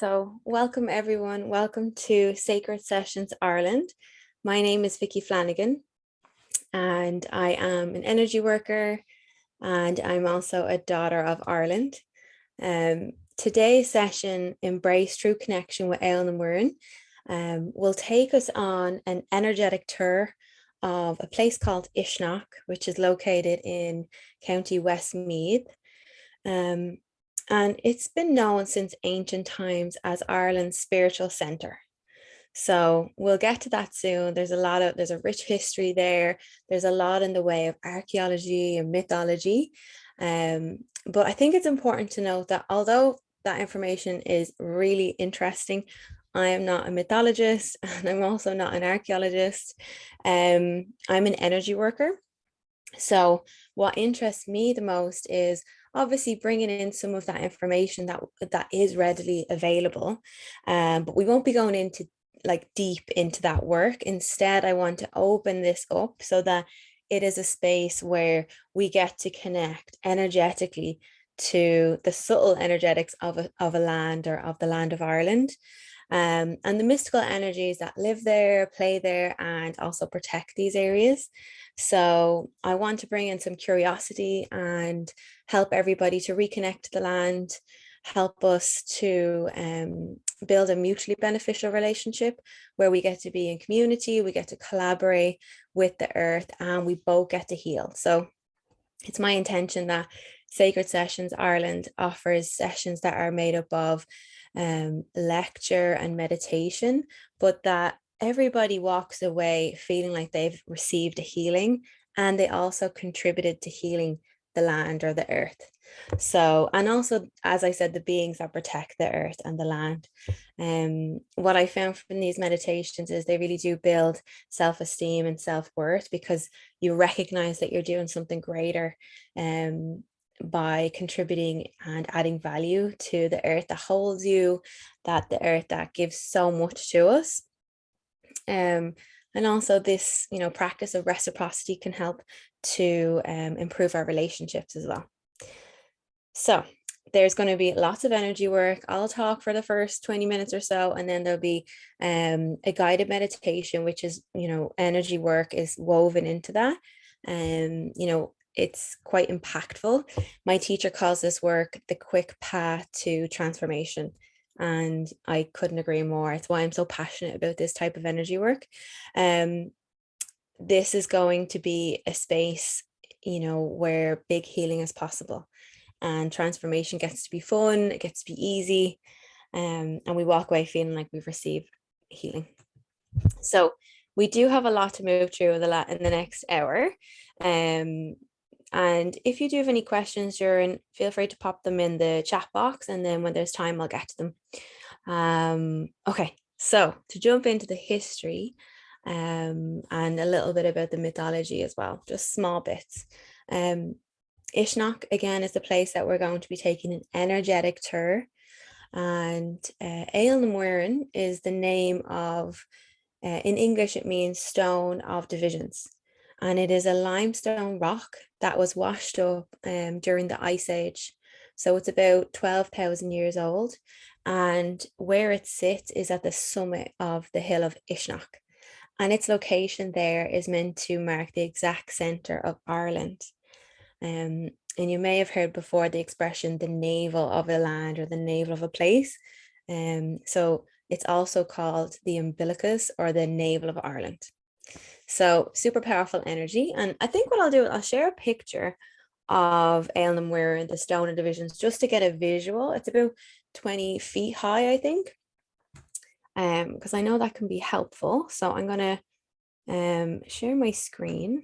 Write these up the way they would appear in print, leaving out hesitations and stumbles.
So welcome everyone. Welcome to Sacred Sessions Ireland. My name is Vicky Flanagan and I am an energy worker and I'm also a daughter of Ireland. Today's session, Embrace True Connection with Éamon, will take us on an energetic tour of a place called Uisneach, which is located in County Westmeath. And it's been known since ancient times as Ireland's spiritual centre. So we'll get to that soon. There's a rich history there. There's a lot in the way of archaeology and mythology. But I think it's important to note that although that information is really interesting, I am not a mythologist and I'm also not an archaeologist. I'm an energy worker. So what interests me the most is obviously bringing in some of that information that is readily available, but we won't be going into deep into that work. Instead, I want to open this up so that it is a space where we get to connect energetically to the subtle energetics of a land, or of the land of Ireland, and the mystical energies that live there, play there, and also protect these areas. So I want to bring in some curiosity and help everybody to reconnect to the land, help us to build a mutually beneficial relationship where we get to be in community, we get to collaborate with the earth, and we both get to heal. So it's my intention that Sacred Sessions Ireland offers sessions that are made up of lecture and meditation, but that everybody walks away feeling like they've received a healing and they also contributed to healing the land or the earth. So, and also, as I said, the beings that protect the earth and the land. What I found from these meditations is they really do build self-esteem and self-worth, because you recognize that you're doing something greater by contributing and adding value to the earth that holds you, that the earth that gives so much to us. And also this, practice of reciprocity can help to improve our relationships as well. So there's going to be lots of energy work. I'll talk for the first 20 minutes or so, and then there'll be a guided meditation, which is, energy work is woven into that. It's quite impactful. My teacher calls this work the quick path to transformation. And I couldn't agree more. It's why I'm so passionate about this type of energy work. This is going to be a space, where big healing is possible and transformation gets to be fun, it gets to be easy, and we walk away feeling like we've received healing. So we do have a lot to move through in the next hour. And if you do have any questions during, feel free to pop them in the chat box, and then when there's time, I'll get to them. Okay, so to jump into the history and a little bit about the mythology as well, just small bits. Uisneach, again, is the place that we're going to be taking an energetic tour. And Éamon is the name of, in English, it means stone of divisions. And it is a limestone rock that was washed up during the Ice Age. So it's about 12,000 years old. And where it sits is at the summit of the hill of Uisneach. And its location there is meant to mark the exact centre of Ireland. And you may have heard before the expression, the navel of a land or the navel of a place. So it's also called the umbilicus or the navel of Ireland. So super powerful energy. And I think what I'll do, I'll share a picture of Éamon, the stone of divisions, just to get a visual. It's about 20 feet high, I think, because I know that can be helpful. So I'm going to share my screen.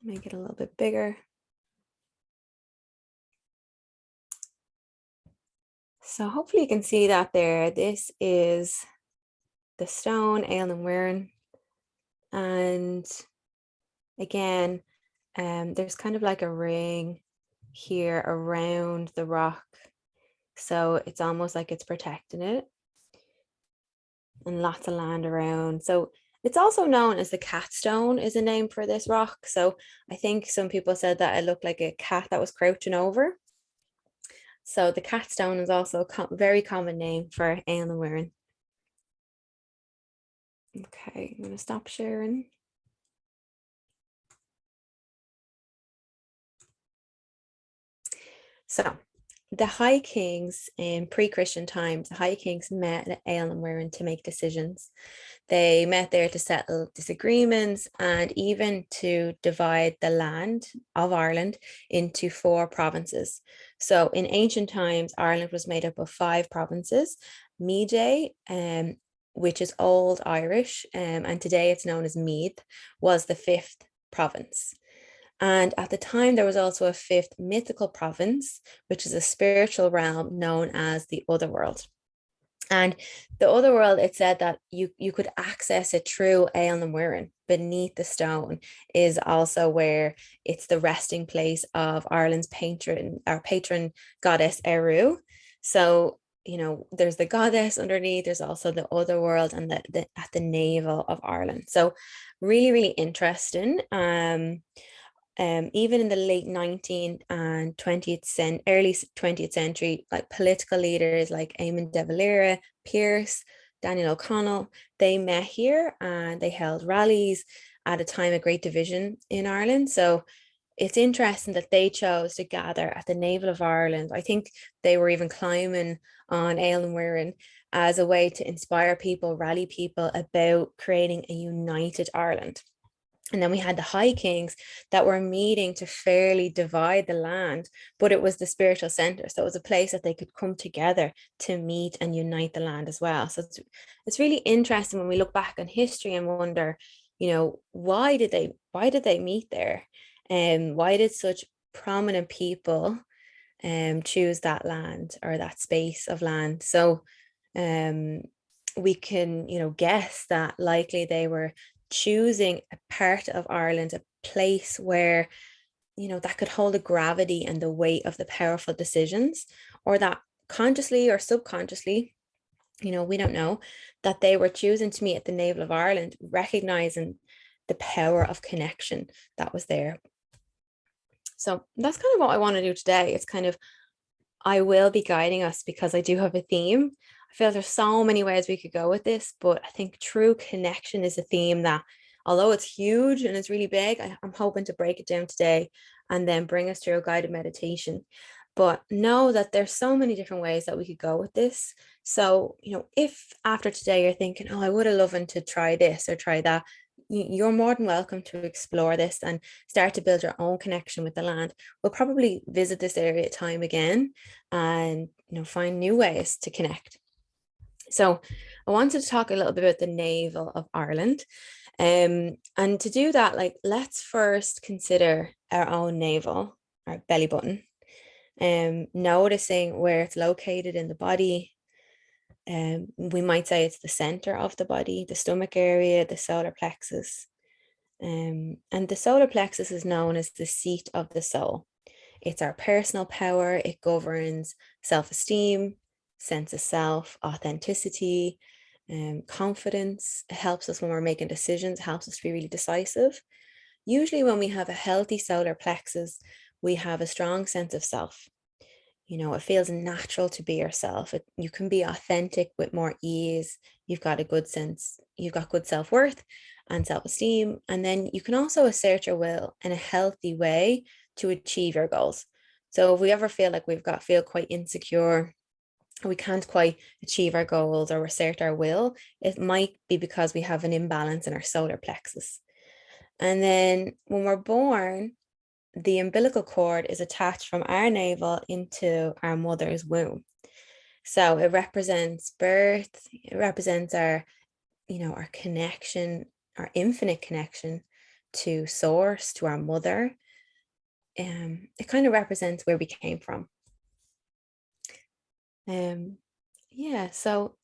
Make it a little bit bigger. So hopefully you can see that there. This is the stone, Éamon. And again, there's kind of like a ring here around the rock. So it's almost like it's protecting it. And lots of land around. So It's also known as the cat stone is a name for this rock. So I think some people said that it looked like a cat that was crouching over. So the cat stone is also a very common name for Éamon. Okay, I'm going to stop sharing. So the High Kings in pre-Christian times, the High Kings met at Éamon to make decisions. They met there to settle disagreements and even to divide the land of Ireland into 4 provinces. So in ancient times, Ireland was made up of 5 provinces. Meath, which is Old Irish, and today it's known as Meath, was the 5th province. And at the time, there was also a 5th mythical province, which is a spiritual realm known as the Otherworld. And the Otherworld, it said that you could access it through Éamon beneath the stone is also where it's the resting place of Ireland's patron goddess Eru. So, there's the goddess underneath, there's also the Otherworld and at the navel of Ireland. So really, really interesting. Even in the late 19th and 20th early 20th century, like political leaders like Éamon de Valera, Pierce, Daniel O'Connell, they met here and they held rallies at a time of great division in Ireland. So it's interesting that they chose to gather at the navel of Ireland. I think they were even climbing on Éamon as a way to inspire people, rally people about creating a united Ireland. And then we had the High Kings that were meeting to fairly divide the land, but it was the spiritual center. So it was a place that they could come together to meet and unite the land as well. So it's really interesting when we look back on history and wonder, why did they meet there? And why did such prominent people choose that land or that space of land? So we can, guess that likely they were choosing a part of Ireland, a place where, that could hold the gravity and the weight of the powerful decisions, or that consciously or subconsciously, we don't know, that they were choosing to meet at the navel of Ireland, recognizing the power of connection that was there. So that's kind of what I want to do today. It's kind of, I will be guiding us because I do have a theme. I feel there's so many ways we could go with this, but I think true connection is a theme that, although it's huge and it's really big, I'm hoping to break it down today and then bring us through a guided meditation. But know that there's so many different ways that we could go with this. So, if after today you're thinking, oh, I would have loved to try this or try that, you're more than welcome to explore this and start to build your own connection with the land. We'll probably visit this area time again and find new ways to connect. So I wanted to talk a little bit about the navel of Ireland. And to do that, let's first consider our own navel, our belly button, noticing where it's located in the body. We might say it's the center of the body, the stomach area, the solar plexus. And the solar plexus is known as the seat of the soul. It's our personal power. It governs self-esteem, sense of self, authenticity, confidence. It helps us when we're making decisions, helps us to be really decisive. Usually when we have a healthy solar plexus, we have a strong sense of self. It feels natural to be yourself. You can be authentic with more ease. You've got a good sense, you've got good self-worth and self-esteem. And then you can also assert your will in a healthy way to achieve your goals. So if we ever feel like feel quite insecure, we can't quite achieve our goals or assert our will, it might be because we have an imbalance in our solar plexus. And then when we're born, the umbilical cord is attached from our navel into our mother's womb. So it represents birth, it represents our connection, our infinite connection to source, to our mother. It kind of represents where we came from. So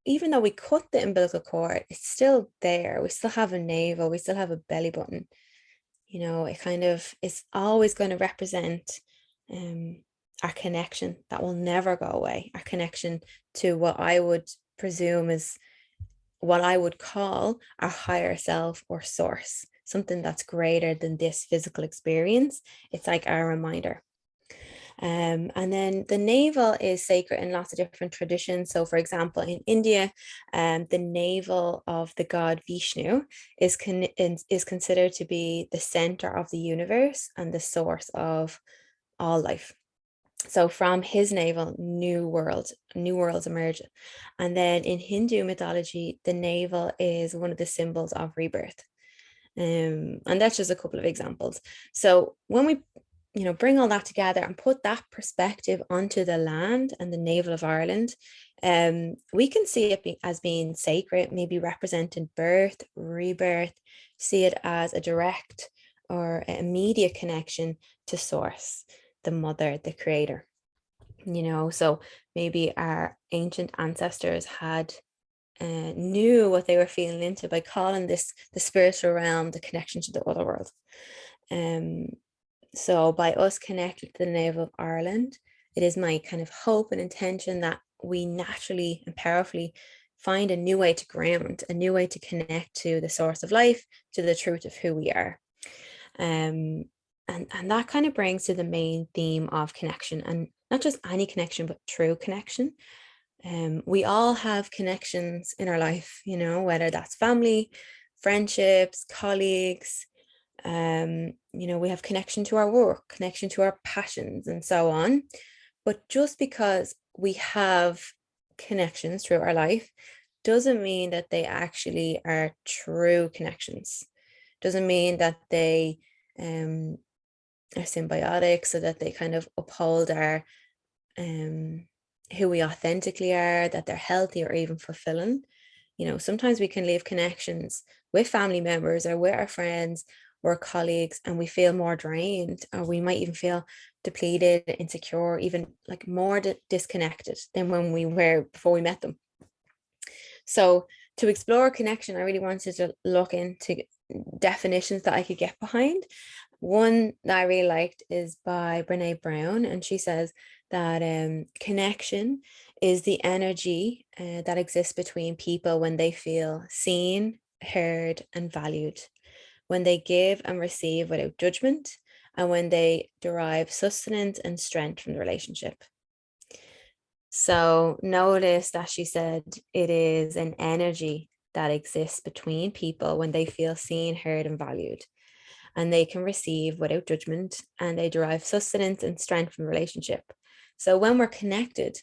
even though we cut the umbilical cord, it's still there. We still have a navel, we still have a belly button. It kind of is always going to represent our connection that will never go away, our connection to what I would presume is what I would call our higher self or source, something that's greater than this physical experience. It's like our reminder. And then the navel is sacred in lots of different traditions. So, for example, in India, the navel of the god Vishnu is considered to be the center of the universe and the source of all life. So from his navel, new worlds emerge. And then in Hindu mythology, the navel is one of the symbols of rebirth. And that's just a couple of examples. So when we bring all that together and put that perspective onto the land and the navel of Ireland, we can see it as being sacred, maybe representing birth, rebirth, see it as a direct or immediate connection to source, the mother, the creator. So maybe our ancient ancestors had knew what they were feeling into by calling this the spiritual realm, the connection to the other world. So by us connected to the navel of Ireland, it is my kind of hope and intention that we naturally and powerfully find a new way to ground, a new way to connect to the source of life, to the truth of who we are. And that kind of brings to the main theme of connection, and not just any connection, but true connection. We all have connections in our life, whether that's family, friendships, colleagues. We have connection to our work, connection to our passions, and so on. But just because we have connections through our life doesn't mean that they actually are true connections. Doesn't mean that they are symbiotic, so that they kind of uphold our who we authentically are, that they're healthy or even fulfilling. Sometimes we can leave connections with family members or with our friends or colleagues, and we feel more drained, or we might even feel depleted, insecure, even like more disconnected than when we were before we met them. So to explore connection, I really wanted to look into definitions that I could get behind. One that I really liked is by Brene Brown, and she says that connection is the energy that exists between people when they feel seen, heard, and valued, when they give and receive without judgment, and when they derive sustenance and strength from the relationship. So notice that she said it is an energy that exists between people when they feel seen, heard, and valued, and they can receive without judgment, and they derive sustenance and strength from the relationship. So when we're connected,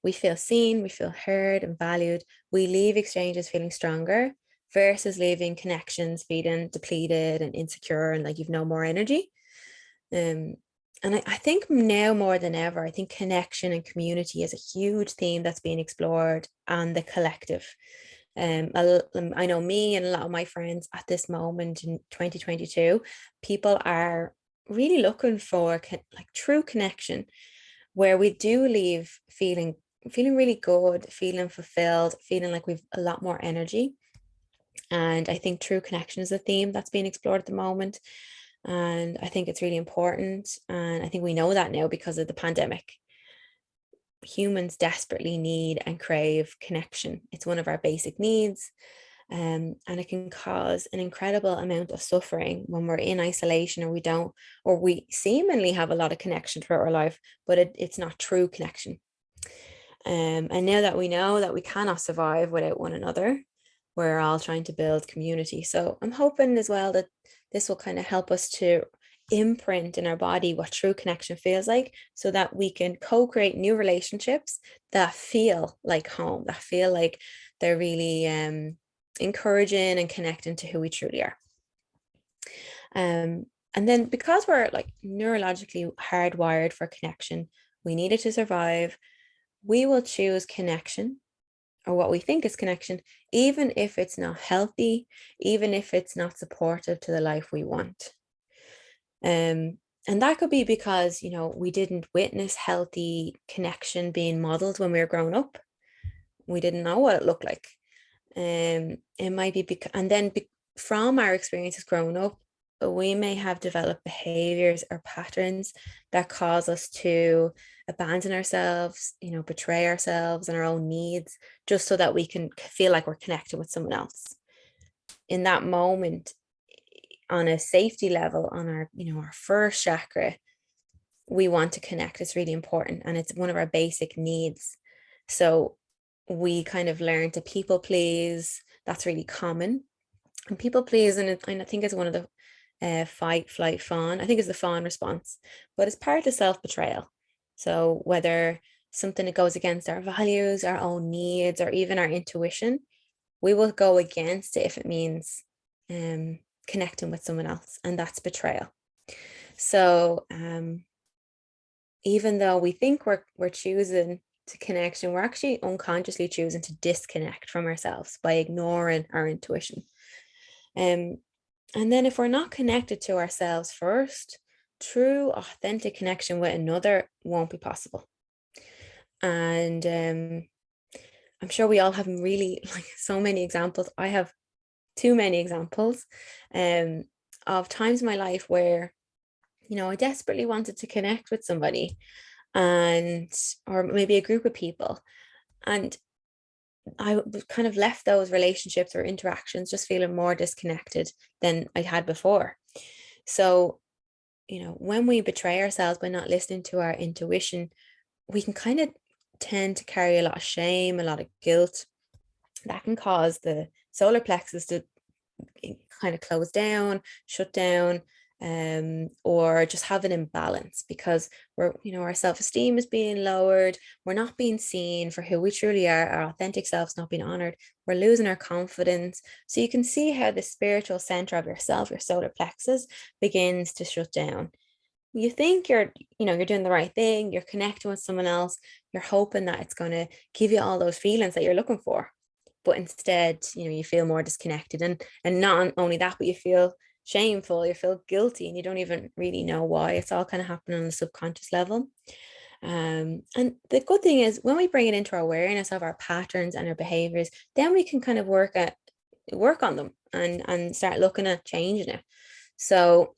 we feel seen, we feel heard and valued. We leave exchanges feeling stronger versus leaving connections feeling depleted and insecure and like you've no more energy. And I think now more than ever, I think connection and community is a huge theme that's being explored on the collective. I know me and a lot of my friends at this moment in 2022, people are really looking for like true connection, where we do leave feeling really good, feeling fulfilled, feeling like we've a lot more energy. And I think true connection is a theme that's being explored at the moment. And I think it's really important. And I think we know that now because of the pandemic. Humans desperately need and crave connection. It's one of our basic needs. And it can cause an incredible amount of suffering when we're in isolation, or we seemingly have a lot of connection throughout our life, but it's not true connection. And now that we know that we cannot survive without one another, we're all trying to build community. So I'm hoping as well that this will kind of help us to imprint in our body what true connection feels like, so that we can co-create new relationships that feel like home, that feel like they're really encouraging and connecting to who we truly are. And then because we're like neurologically hardwired for connection, we need it to survive, we will choose connection, or what we think is connection, even if it's not healthy, even if it's not supportive to the life we want. And that could be because, we didn't witness healthy connection being modeled when we were growing up. We didn't know what it looked like. It might be from our experiences growing up, we may have developed behaviors or patterns that cause us to abandon ourselves, betray ourselves and our own needs, just so that we can feel like we're connected with someone else. In that moment, on a safety level, on our first chakra, we want to connect. It's really important, and it's one of our basic needs. So we kind of learn to people please. That's really common. And people please, and I think it's one of the fight, flight, fawn. I think it's the fawn response, but it's part of self-betrayal. So whether something that goes against our values, our own needs, or even our intuition, we will go against it if it means connecting with someone else, and that's betrayal. So even though we think we're choosing to connect, and we're actually unconsciously choosing to disconnect from ourselves by ignoring our intuition. And then if we're not connected to ourselves first, true authentic connection with another won't be possible. And I'm sure we all have really so many examples. I have too many examples of times in my life where I desperately wanted to connect with somebody, or maybe a group of people, and I kind of left those relationships or interactions just feeling more disconnected than I had before. So, when we betray ourselves by not listening to our intuition, we can kind of tend to carry a lot of shame, a lot of guilt. That can cause the solar plexus to kind of close down, shut down, or just have an imbalance, because our self-esteem is being lowered. We're not being seen for who we truly are. Our authentic self's not being honored. We're losing our confidence. So you can see how the spiritual center of yourself, your solar plexus, begins to shut down. You think you're doing the right thing, you're connecting with someone else, you're hoping that it's going to give you all those feelings that you're looking for, but instead you feel more disconnected, and not only that, but you feel shameful, you feel guilty, and you don't even really know why. It's all kind of happening on the subconscious level. And the good thing is, when we bring it into our awareness of our patterns and our behaviors, then we can kind of work on them and start looking at changing it. So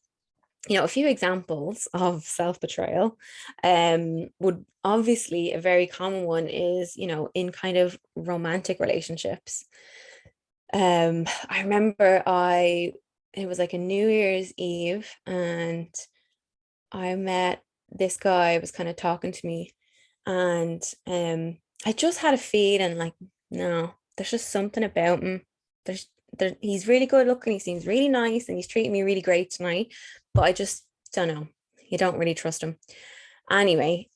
a few examples of self-betrayal would obviously, a very common one is, in kind of romantic relationships. I remember it was like a New Year's Eve, and I met this guy, was kind of talking to me, and I just had a feeling like, no, there's just something about him. He's really good looking, he seems really nice, and he's treating me really great tonight, but I just don't know. You don't really trust him. Anyway,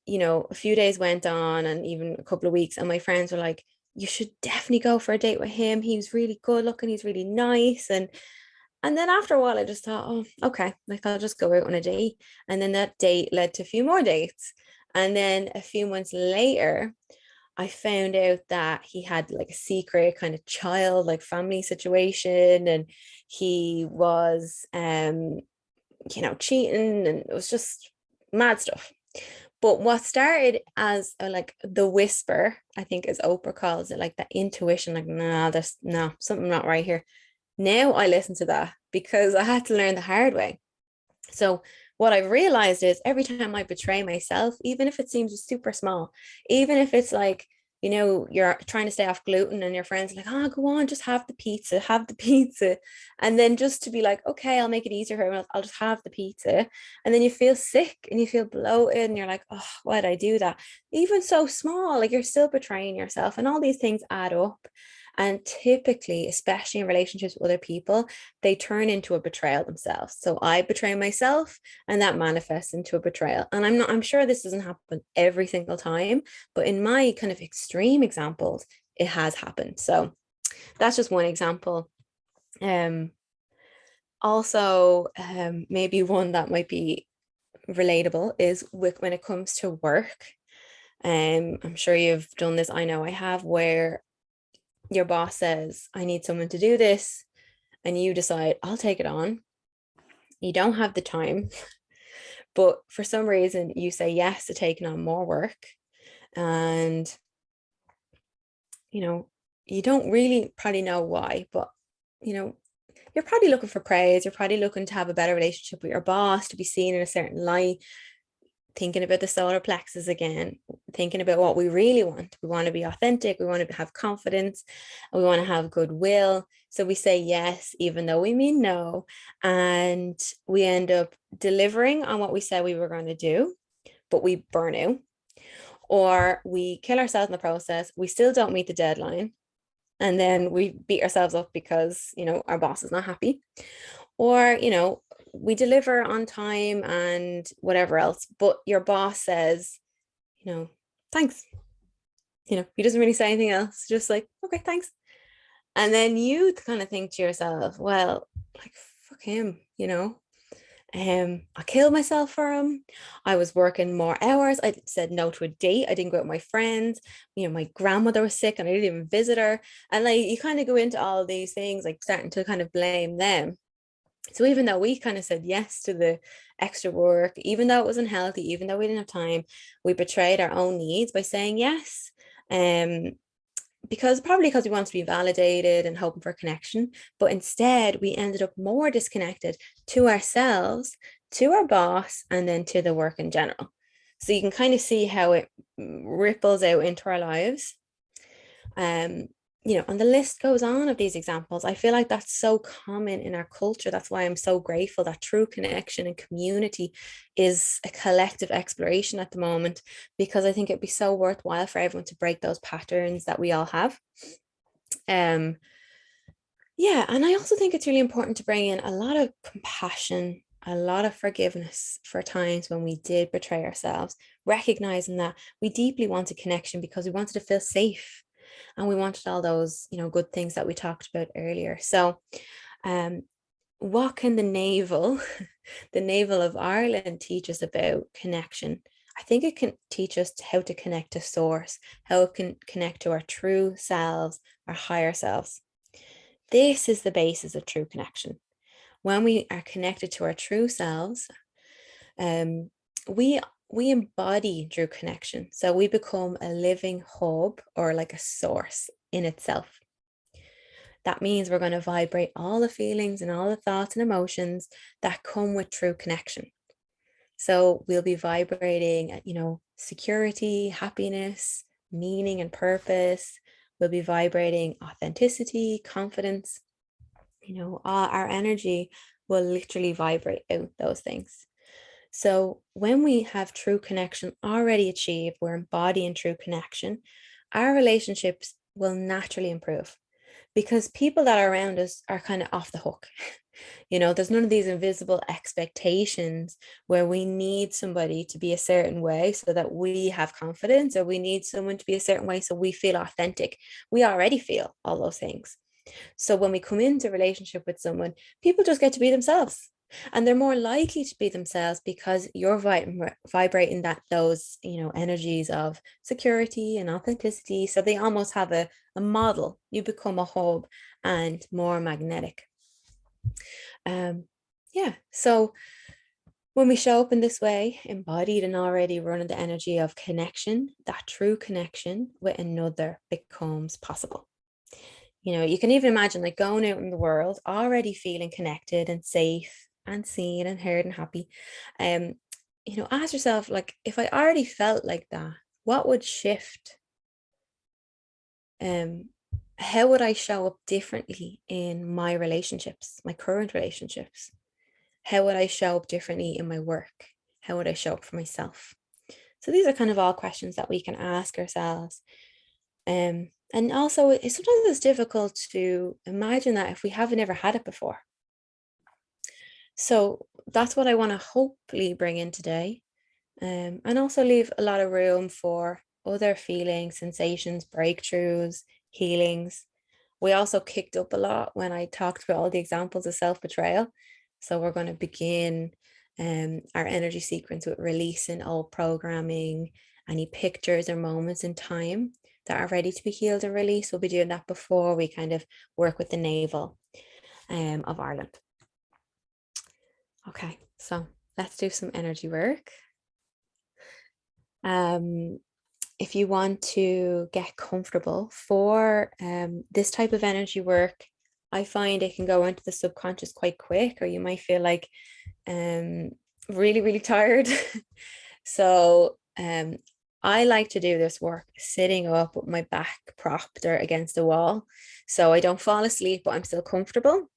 a few days went on, and even a couple of weeks, and my friends were like, you should definitely go for a date with him. He's really good looking, he's really nice. And then after a while, I just thought, oh, okay, like I'll just go out on a date. And then that date led to a few more dates. And then a few months later, I found out that he had like a secret kind of child, like family situation, and he was cheating, and it was just mad stuff. But what started as like the whisper, I think, as Oprah calls it, like that intuition, like, nah, there's no, something not right here. Now I listen to that because I had to learn the hard way. So what I've realized is, every time I betray myself, even if it seems super small, even if it's like, you're trying to stay off gluten, and your friends are like, oh, go on, just have the pizza, have the pizza. And then just to be like, okay, I'll make it easier for him, I'll just have the pizza. And then you feel sick and you feel bloated, and you're like, oh, why did I do that? Even so small, like, you're still betraying yourself, and all these things add up. And typically, especially in relationships with other people, they turn into a betrayal themselves. So I betray myself, and that manifests into a betrayal. And I'm sure this doesn't happen every single time, but in my kind of extreme examples, it has happened. So that's just one example. Also, maybe one that might be relatable is when it comes to work. I'm sure you've done this. I know I have, where your boss says, I need someone to do this, and you decide, I'll take it on. You don't have the time, but for some reason you say yes to taking on more work. And you don't really probably know why, but you're probably looking for praise. You're probably looking to have a better relationship with your boss, to be seen in a certain light, thinking about the solar plexus again, thinking about what we really want. We want to be authentic. We want to have confidence, and we want to have goodwill. So we say yes, even though we mean no. And we end up delivering on what we said we were going to do, but we burn out, or we kill ourselves in the process. We still don't meet the deadline. And then we beat ourselves up because, our boss is not happy. Or, we deliver on time and whatever else, but your boss says, thanks. He doesn't really say anything else, just like, okay, thanks. And then you kind of think to yourself, well, like, fuck him, I killed myself for him. I was working more hours. I said no to a date. I didn't go out with my friends. My grandmother was sick and I didn't even visit her. And like, you kind of go into all these things, like starting to kind of blame them. So even though we kind of said yes to the extra work, even though it wasn't healthy, even though we didn't have time, we betrayed our own needs by saying yes. Because we wanted to be validated and hoping for connection, but instead we ended up more disconnected to ourselves, to our boss, and then to the work in general. So you can kind of see how it ripples out into our lives. And the list goes on of these examples. I feel like that's so common in our culture. That's why I'm so grateful that true connection and community is a collective exploration at the moment, because I think it'd be so worthwhile for everyone to break those patterns that we all have. Yeah, and I also think it's really important to bring in a lot of compassion, a lot of forgiveness for times when we did betray ourselves, recognizing that we deeply wanted connection because we wanted to feel safe and we wanted all those, good things that we talked about earlier. So, what can the navel, the navel of Ireland, teach us about connection? I think it can teach us how to connect to source, how it can connect to our true selves, our higher selves. This is the basis of true connection. When we are connected to our true selves, we embody true connection. So we become a living hub, or like a source in itself. That means we're going to vibrate all the feelings and all the thoughts and emotions that come with true connection. So we'll be vibrating, security, happiness, meaning, and purpose. We'll be vibrating authenticity, confidence. Our energy will literally vibrate out those things. So when we have true connection already achieved, we're embodying true connection, our relationships will naturally improve, because people that are around us are kind of off the hook. There's none of these invisible expectations where we need somebody to be a certain way so that we have confidence, or we need someone to be a certain way so we feel authentic. We already feel all those things. So when we come into a relationship with someone, people just get to be themselves. And they're more likely to be themselves because you're vibrating those energies of security and authenticity. So they almost have a model. You become a hub and more magnetic. So when we show up in this way, embodied and already running the energy of connection, that true connection with another becomes possible. You can even imagine like going out in the world already feeling connected and safe and seen and heard and happy. Ask yourself, like, if I already felt like that, what would shift? How would I show up differently in my relationships, my current relationships? How would I show up differently in my work? How would I show up for myself? So these are kind of all questions that we can ask ourselves. And also, sometimes it's difficult to imagine that if we haven't ever had it before. So that's what I want to hopefully bring in today, and also leave a lot of room for other feelings, sensations, breakthroughs, healings. We also kicked up a lot when I talked about all the examples of self-betrayal. So we're going to begin our energy sequence with releasing old programming, any pictures or moments in time that are ready to be healed and released. We'll be doing that before we kind of work with the navel of Ireland. Okay, so let's do some energy work. If you want to get comfortable for this type of energy work, I find it can go into the subconscious quite quick, or you might feel like really, really tired. So I like to do this work sitting up with my back propped or against the wall. So I don't fall asleep, but I'm still comfortable.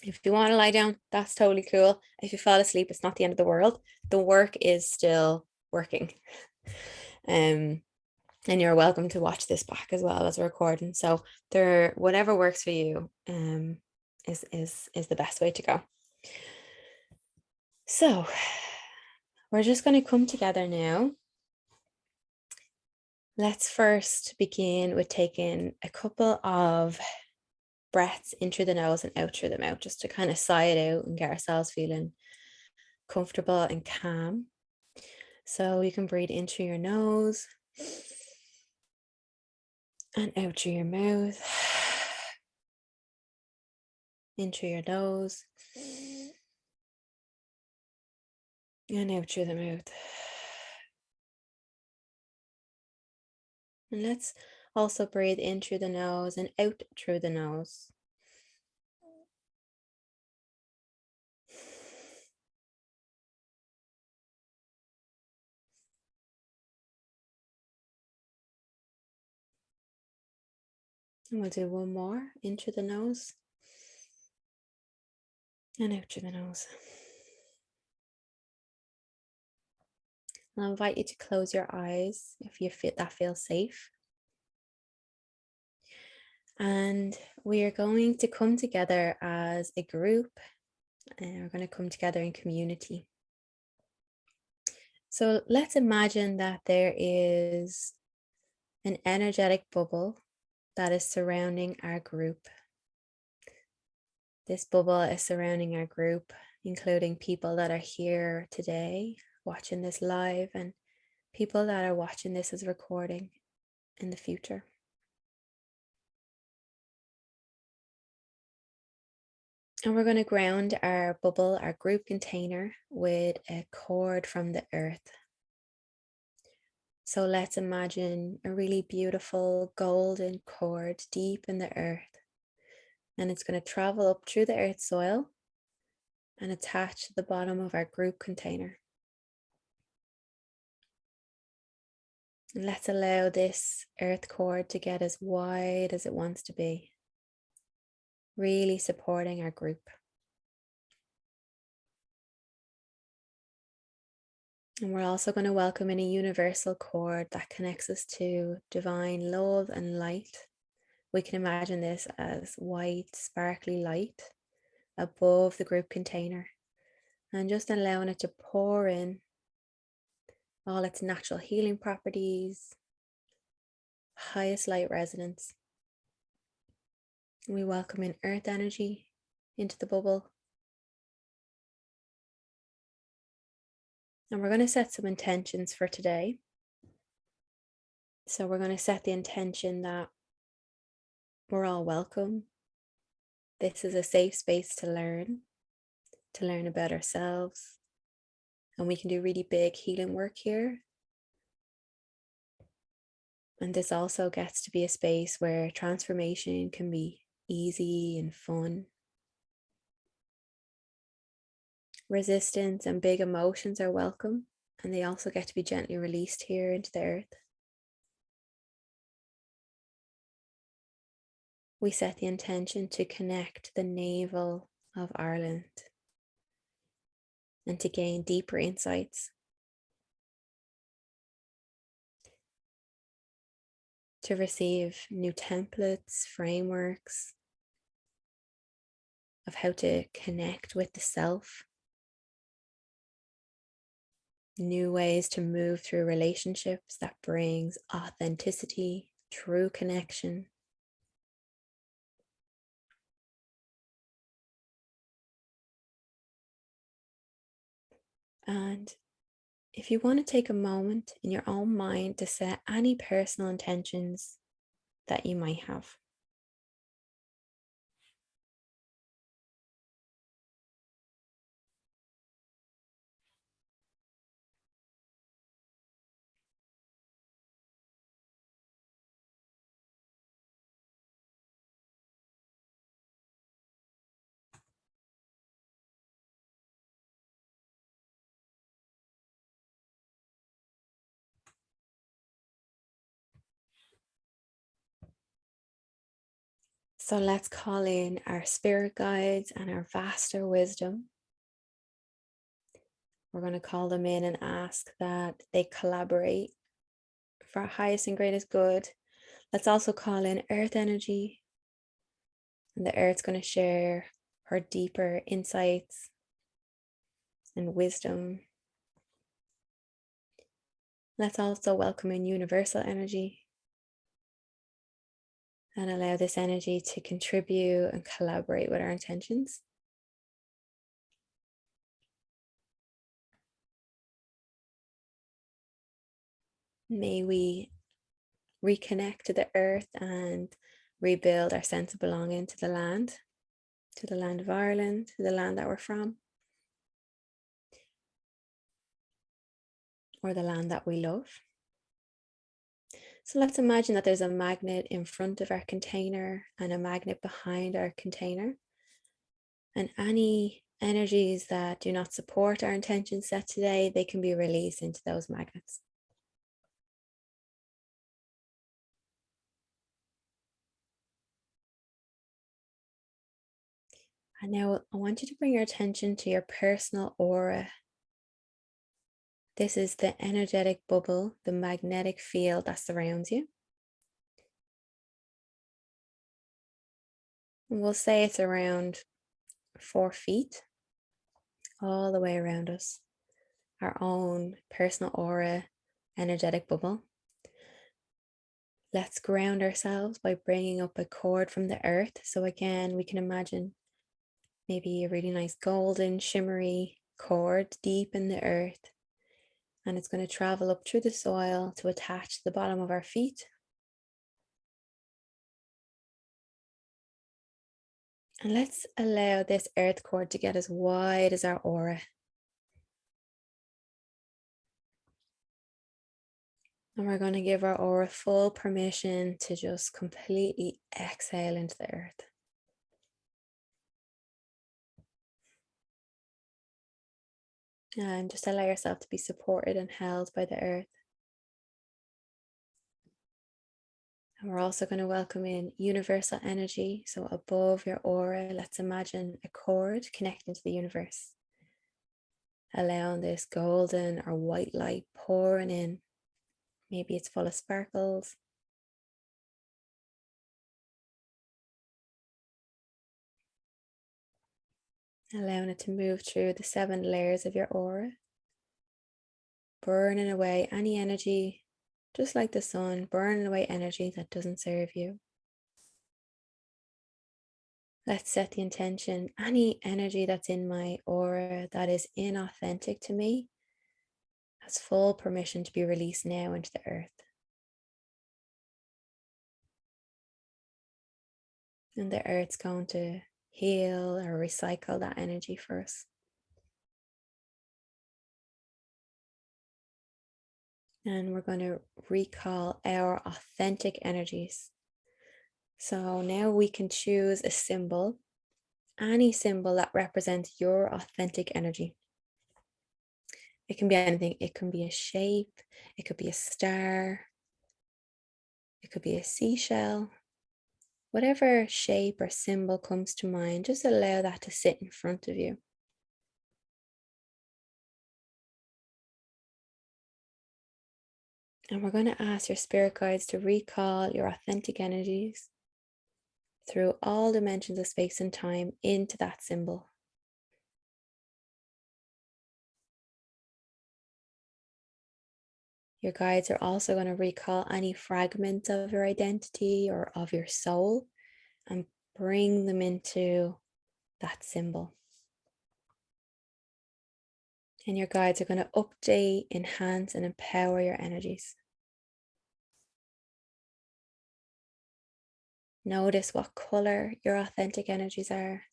If you want to lie down, that's totally cool. If you fall asleep, it's not the end of the world. The work is still working. And you're welcome to watch this back as well as a recording. So there, whatever works for you, is the best way to go. So we're just going to come together now. Let's first begin with taking a couple of breaths in through the nose and out through the mouth, just to kind of sigh it out and get ourselves feeling comfortable and calm. So you can breathe in through your nose and out through your mouth. In through your nose and out through the mouth. And let's also breathe in through the nose and out through the nose. And we'll do one more, in through the nose and out through the nose. I'll invite you to close your eyes if you feel that feels safe. And we are going to come together as a group, and we're going to come together in community. So let's imagine that there is an energetic bubble that is surrounding our group. This bubble is surrounding our group, including people that are here today watching this live and people that are watching this as a recording in the future. And we're going to ground our bubble, our group container, with a cord from the earth. So let's imagine a really beautiful golden cord deep in the earth. And it's going to travel up through the earth soil and attach to the bottom of our group container. And let's allow this earth cord to get as wide as it wants to be, really supporting our group. And we're also going to welcome in a universal cord that connects us to divine love and light. We can imagine this as white, sparkly light above the group container, and just allowing it to pour in all its natural healing properties, highest light resonance. We welcome in earth energy into the bubble. And we're going to set some intentions for today. So we're going to set the intention that we're all welcome. This is a safe space to learn about ourselves. And we can do really big healing work here. And this also gets to be a space where transformation can be easy and fun. Resistance and big emotions are welcome, and they also get to be gently released here into the earth. We set the intention to connect the navel of Ireland and to gain deeper insights, to receive new templates, frameworks of how to connect with the self, new ways to move through relationships that brings authenticity, true connection. And if you want to take a moment in your own mind to set any personal intentions that you might have. So let's call in our spirit guides and our vaster wisdom. We're going to call them in and ask that they collaborate for our highest and greatest good. Let's also call in earth energy, and the earth's going to share her deeper insights and wisdom. Let's also welcome in universal energy and allow this energy to contribute and collaborate with our intentions. May we reconnect to the earth and rebuild our sense of belonging to the land of Ireland, to the land that we're from, or the land that we love. So let's imagine that there's a magnet in front of our container and a magnet behind our container. And any energies that do not support our intention set today, they can be released into those magnets. And now I want you to bring your attention to your personal aura. This is the energetic bubble, the magnetic field that surrounds you. And we'll say it's around 4 feet all the way around us. Our own personal aura, energetic bubble. Let's ground ourselves by bringing up a cord from the earth. So again, we can imagine maybe a really nice golden shimmery cord deep in the earth. And it's going to travel up through the soil to attach to the bottom of our feet. And let's allow this earth cord to get as wide as our aura. And we're going to give our aura full permission to just completely exhale into the earth. And just allow yourself to be supported and held by the earth. And we're also going to welcome in universal energy. So above your aura, let's imagine a cord connecting to the universe. Allowing this golden or white light pouring in. Maybe it's full of sparkles. Allowing it to move through the 7 layers of your aura. Burning away any energy, just like the sun, burning away energy that doesn't serve you. Let's set the intention. Any energy that's in my aura that is inauthentic to me has full permission to be released now into the earth. And the earth's going to heal or recycle that energy for us. And we're going to recall our authentic energies. So now we can choose a symbol, any symbol that represents your authentic energy. It can be anything. It can be a shape, it could be a star, it could be a seashell. Whatever shape or symbol comes to mind, just allow that to sit in front of you. And we're going to ask your spirit guides to recall your authentic energies through all dimensions of space and time into that symbol. Your guides are also going to recall any fragments of your identity or of your soul and bring them into that symbol. And your guides are going to update, enhance, and empower your energies. Notice what color your authentic energies are.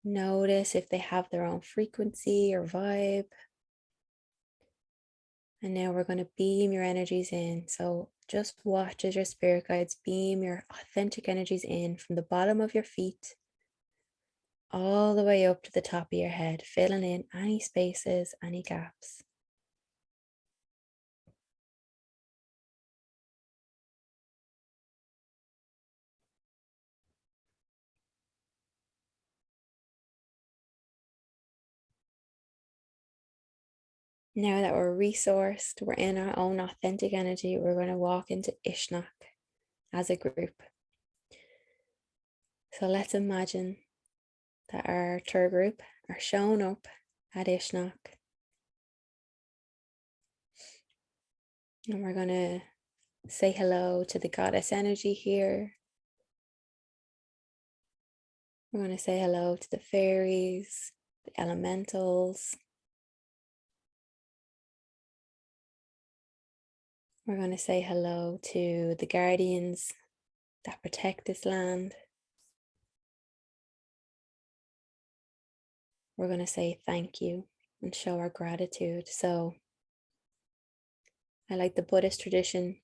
Notice if they have their own frequency or vibe. And now we're going to beam your energies in. So just watch as your spirit guides beam your authentic energies in from the bottom of your feet all the way up to the top of your head, filling in any spaces, any gaps. Now that we're resourced, we're in our own authentic energy, we're going to walk into Uisneach as a group. So let's imagine that our tour group are showing up at Uisneach. And we're going to say hello to the goddess energy here. We're going to say hello to the fairies, the elementals. We're going to say hello to the guardians that protect this land. We're going to say thank you and show our gratitude. So I like the Buddhist tradition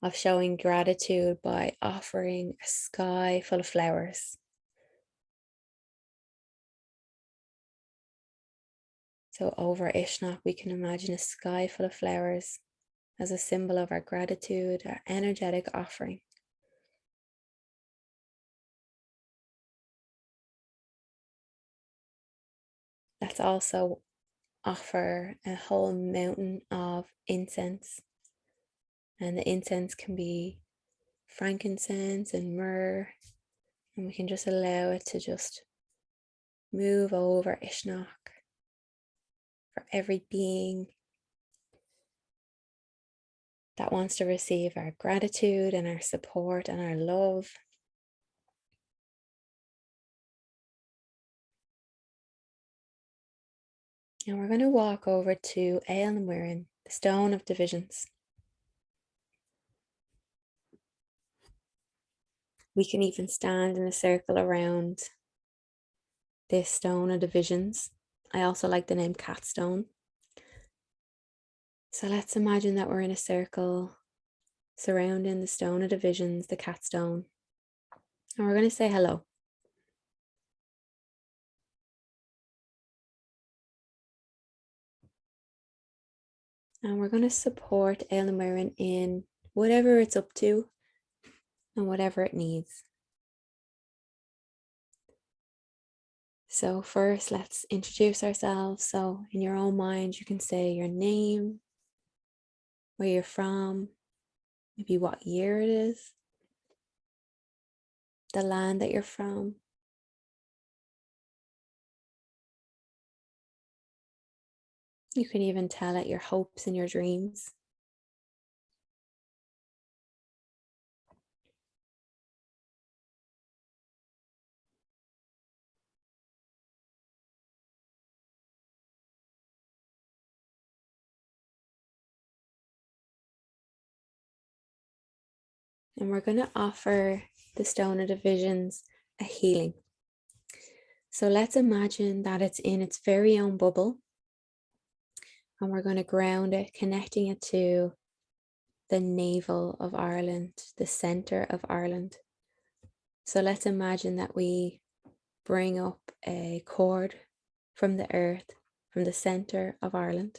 of showing gratitude by offering a sky full of flowers. So over Uisneach, we can imagine a sky full of flowers as a symbol of our gratitude, our energetic offering. Let's also offer a whole mountain of incense. And the incense can be frankincense and myrrh. And we can just allow it to just move over Uisneach for every being that wants to receive our gratitude and our support and our love. And we're going to walk over to Éamon, the stone of divisions. We can even stand in a circle around this stone of divisions. I also like the name Catstone. So let's imagine that we're in a circle surrounding the stone of divisions, the Catstone. And we're going to say hello. And we're going to support Éamon in whatever it's up to and whatever it needs. So first, let's introduce ourselves. So in your own mind, you can say your name, where you're from, maybe what year it is, the land that you're from. You can even tell it your hopes and your dreams. And we're going to offer the stone of divisions a healing. So let's imagine that it's in its very own bubble. And we're going to ground it, connecting it to the navel of Ireland, the center of Ireland. So let's imagine that we bring up a cord from the earth, from the center of Ireland,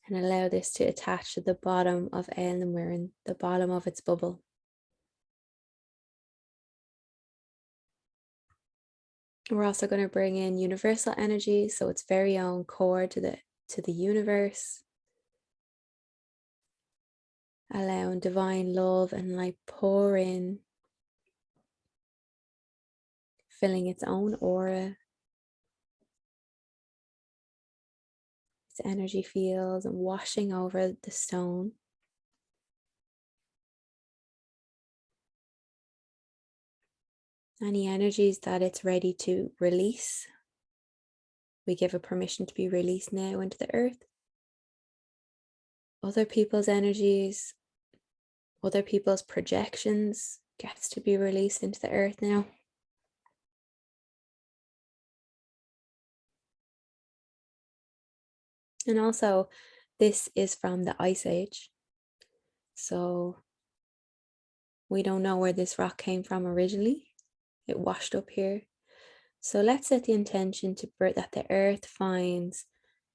and allow this to attach to the bottom of Éamon, the bottom of its bubble. We're also going to bring in universal energy, so its very own cord to the universe, allowing divine love and light pour in, filling its own aura, its energy fields, and washing over the stone. Any energies that it's ready to release, we give it permission to be released now into the earth. Other people's energies, other people's projections gets to be released into the earth now. And also, this is from the Ice Age. So we don't know where this rock came from originally. It washed up here. So let's set the intention that the earth finds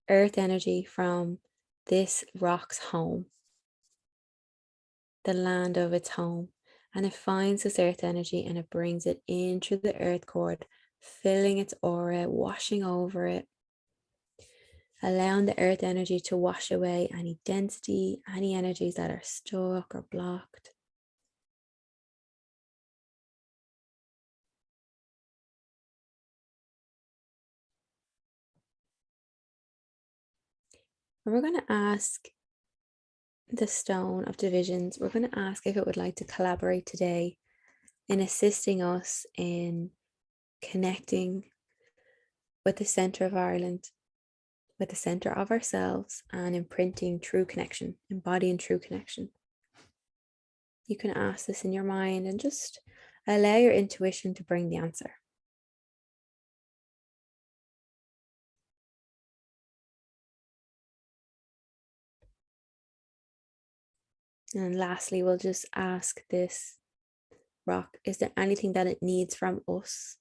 earth energy from this rock's home, the land of its home. And it finds this earth energy and it brings it in through the earth cord, filling its aura, washing over it, allowing the earth energy to wash away any density, any energies that are stuck or blocked. And we're going to ask the stone of divisions, we're going to ask if it would like to collaborate today in assisting us in connecting with the center of Ireland, with the center of ourselves, and imprinting true connection, embodying true connection. You can ask this in your mind and just allow your intuition to bring the answer. And lastly, we'll just ask this rock, is there anything that it needs from us?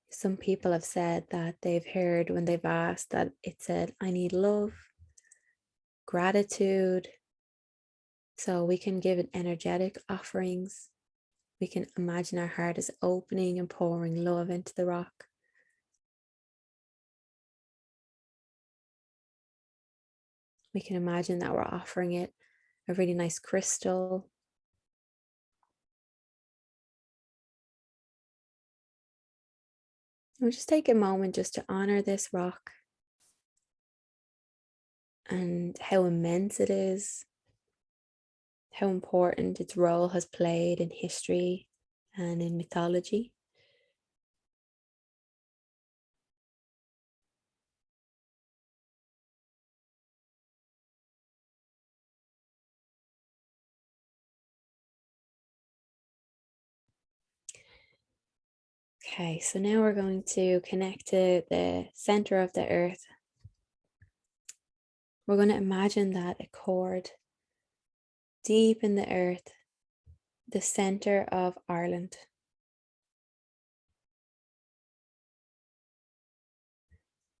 Some people have said that they've heard when they've asked that it said, I need love, gratitude. So we can give it energetic offerings. We can imagine our heart is opening and pouring love into the rock. We can imagine that we're offering it a really nice crystal. We'll just take a moment just to honor this rock and how immense it is, how important its role has played in history and in mythology. Okay, so now we're going to connect to the center of the earth. We're going to imagine that a cord deep in the earth, the center of Ireland.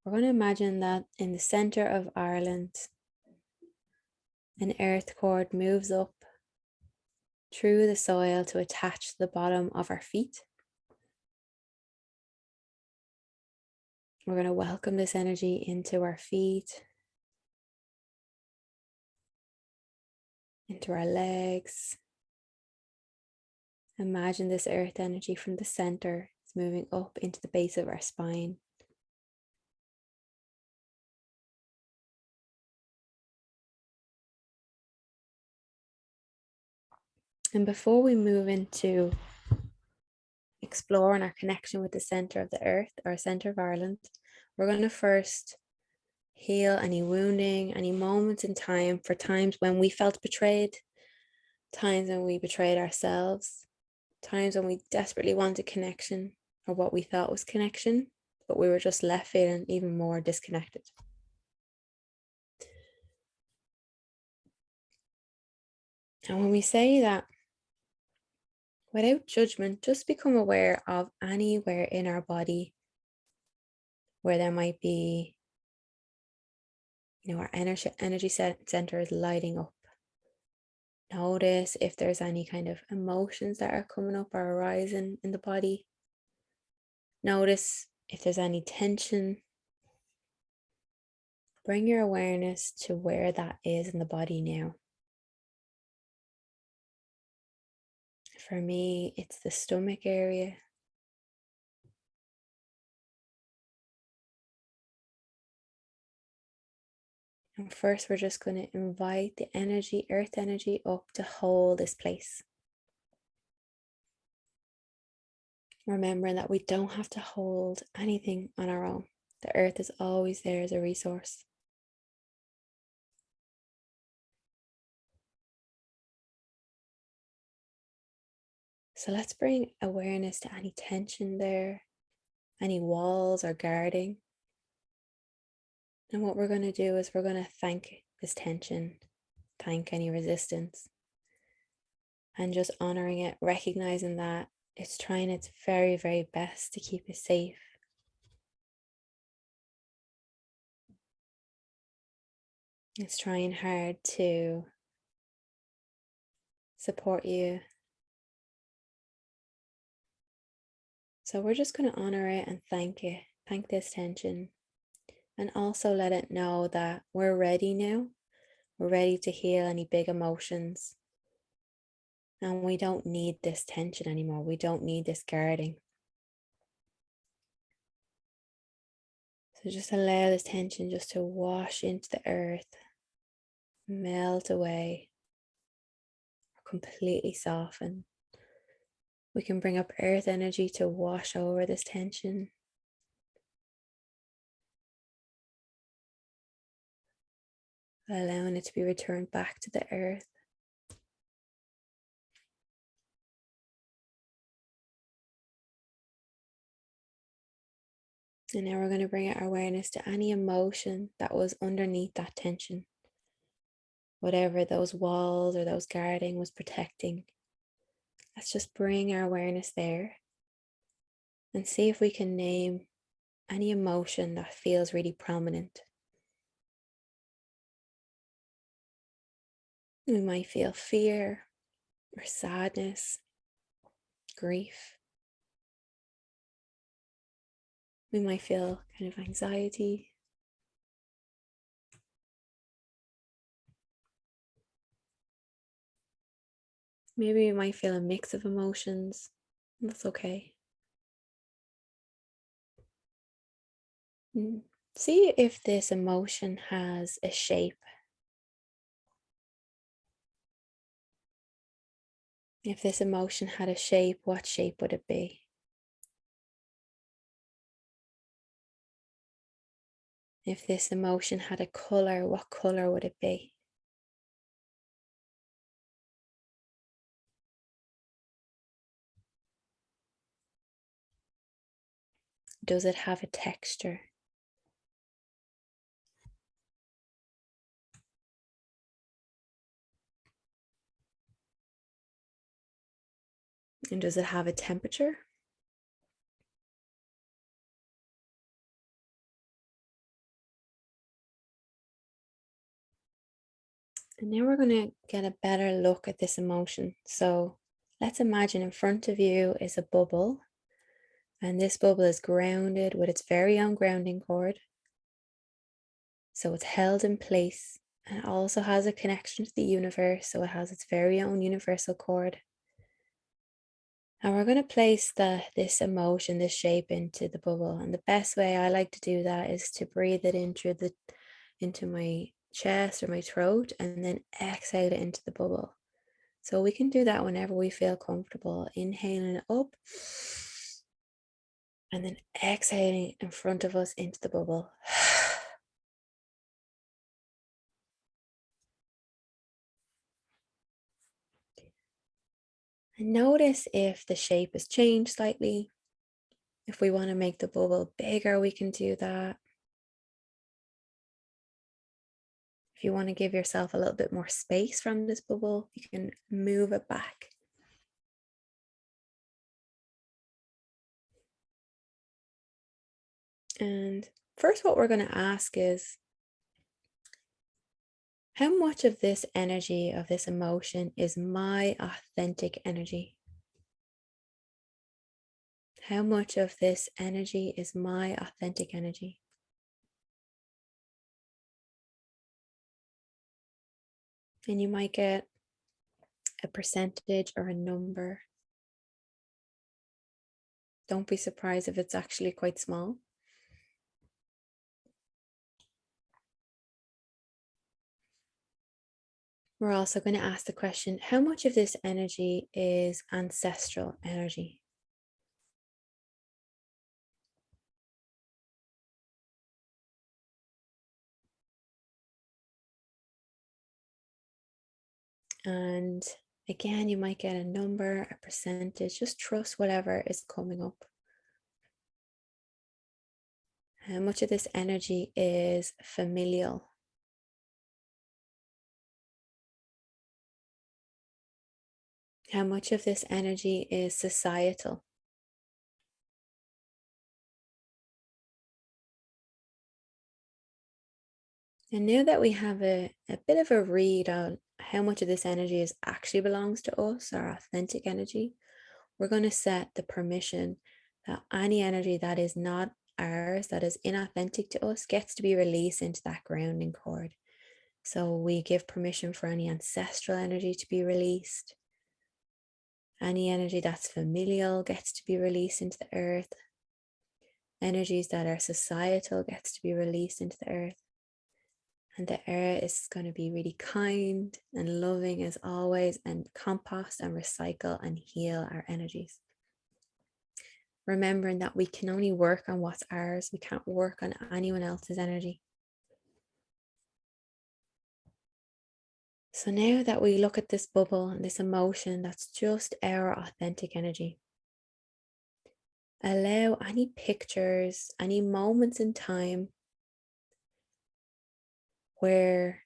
We're going to imagine that in the center of Ireland, an earth cord moves up through the soil to attach to the bottom of our feet. We're going to welcome this energy into our feet, into our legs. Imagine this earth energy from the center is moving up into the base of our spine. And before we move into exploring our connection with the center of the earth, or center of Ireland, we're going to first heal any wounding, any moments in time for times when we felt betrayed, times when we betrayed ourselves, times when we desperately wanted connection or what we thought was connection, but we were just left feeling even more disconnected. And when we say that, without judgment, just become aware of anywhere in our body where there might be, our energy center is lighting up. Notice if there's any kind of emotions that are coming up or arising in the body. Notice if there's any tension. Bring your awareness to where that is in the body now. For me, it's the stomach area. And first, we're just going to invite the energy, earth energy, up to hold this place. Remembering that we don't have to hold anything on our own. The earth is always there as a resource. So let's bring awareness to any tension there, any walls or guarding. And what we're going to do is we're going to thank this tension, thank any resistance, and just honoring it, recognizing that it's trying its very, very best to keep us safe. It's trying hard to support you. So we're just going to honor it and thank it, thank this tension, and also let it know that we're ready now. We're ready to heal any big emotions. And we don't need this tension anymore. We don't need this guarding. So just allow this tension just to wash into the earth, melt away, or completely soften. We can bring up earth energy to wash over this tension. Allowing it to be returned back to the earth. And now we're going to bring our awareness to any emotion that was underneath that tension. Whatever those walls or those guarding was protecting. Let's just bring our awareness there and see if we can name any emotion that feels really prominent. We might feel fear or sadness, grief. We might feel kind of anxiety. Maybe we might feel a mix of emotions. That's okay. See if this emotion has a shape. If this emotion had a shape, what shape would it be? If this emotion had a color, what color would it be? Does it have a texture? And does it have a temperature? And now we're going to get a better look at this emotion. So let's imagine in front of you is a bubble, and this bubble is grounded with its very own grounding cord. So it's held in place, and it also has a connection to the universe. So it has its very own universal cord. And we're going to place this emotion, this shape into the bubble. And the best way I like to do that is to breathe it into my chest or my throat, and then exhale it into the bubble. So we can do that whenever we feel comfortable. Inhaling it up and then exhaling in front of us into the bubble. And notice if the shape has changed slightly. If we want to make the bubble bigger, we can do that. If you want to give yourself a little bit more space from this bubble, you can move it back. And first, what we're going to ask is, how much of this energy, of this emotion, is my authentic energy? How much of this energy is my authentic energy? And you might get a percentage or a number. Don't be surprised if it's actually quite small. We're also going to ask the question, how much of this energy is ancestral energy? And again, you might get a number, a percentage, just trust whatever is coming up. How much of this energy is familial? How much of this energy is societal? And now that we have a bit of a read on how much of this energy is actually belongs to us, our authentic energy, we're going to set the permission that any energy that is not ours, that is inauthentic to us, gets to be released into that grounding cord. So we give permission for any ancestral energy to be released. Any energy that's familial gets to be released into the earth. Energies that are societal gets to be released into the earth. And the earth is going to be really kind and loving as always, and compost and recycle and heal our energies. Remembering that we can only work on what's ours. We can't work on anyone else's energy. So now that we look at this bubble and this emotion, that's just our authentic energy. Allow any pictures, any moments in time where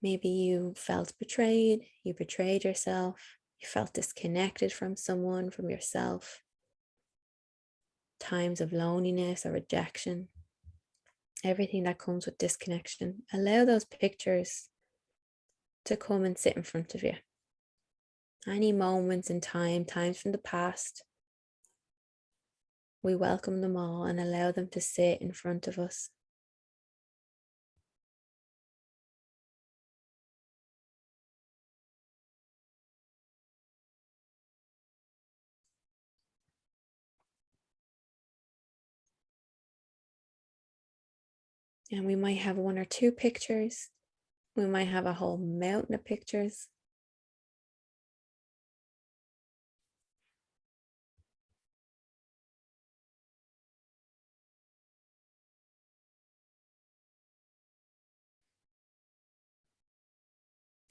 maybe you felt betrayed, you betrayed yourself, you felt disconnected from someone, from yourself, times of loneliness or rejection, everything that comes with disconnection. Allow those pictures to come and sit in front of you. Any moments in time, times from the past, we welcome them all and allow them to sit in front of us. And we might have one or two pictures. We might have a whole mountain of pictures.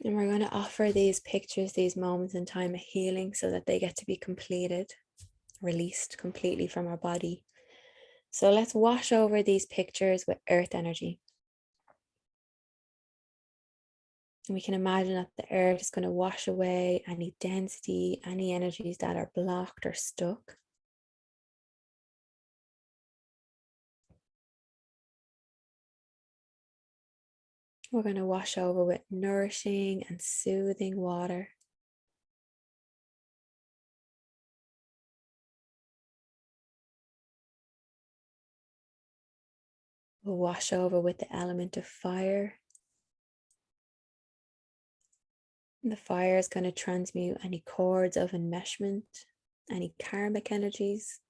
And we're going to offer these pictures, these moments in time, a healing so that they get to be completed, released completely from our body. So let's wash over these pictures with earth energy. And we can imagine that the earth is going to wash away any density, any energies that are blocked or stuck. We're going to wash over with nourishing and soothing water. We'll wash over with the element of fire. And the fire is going to transmute any cords of enmeshment, any karmic energies.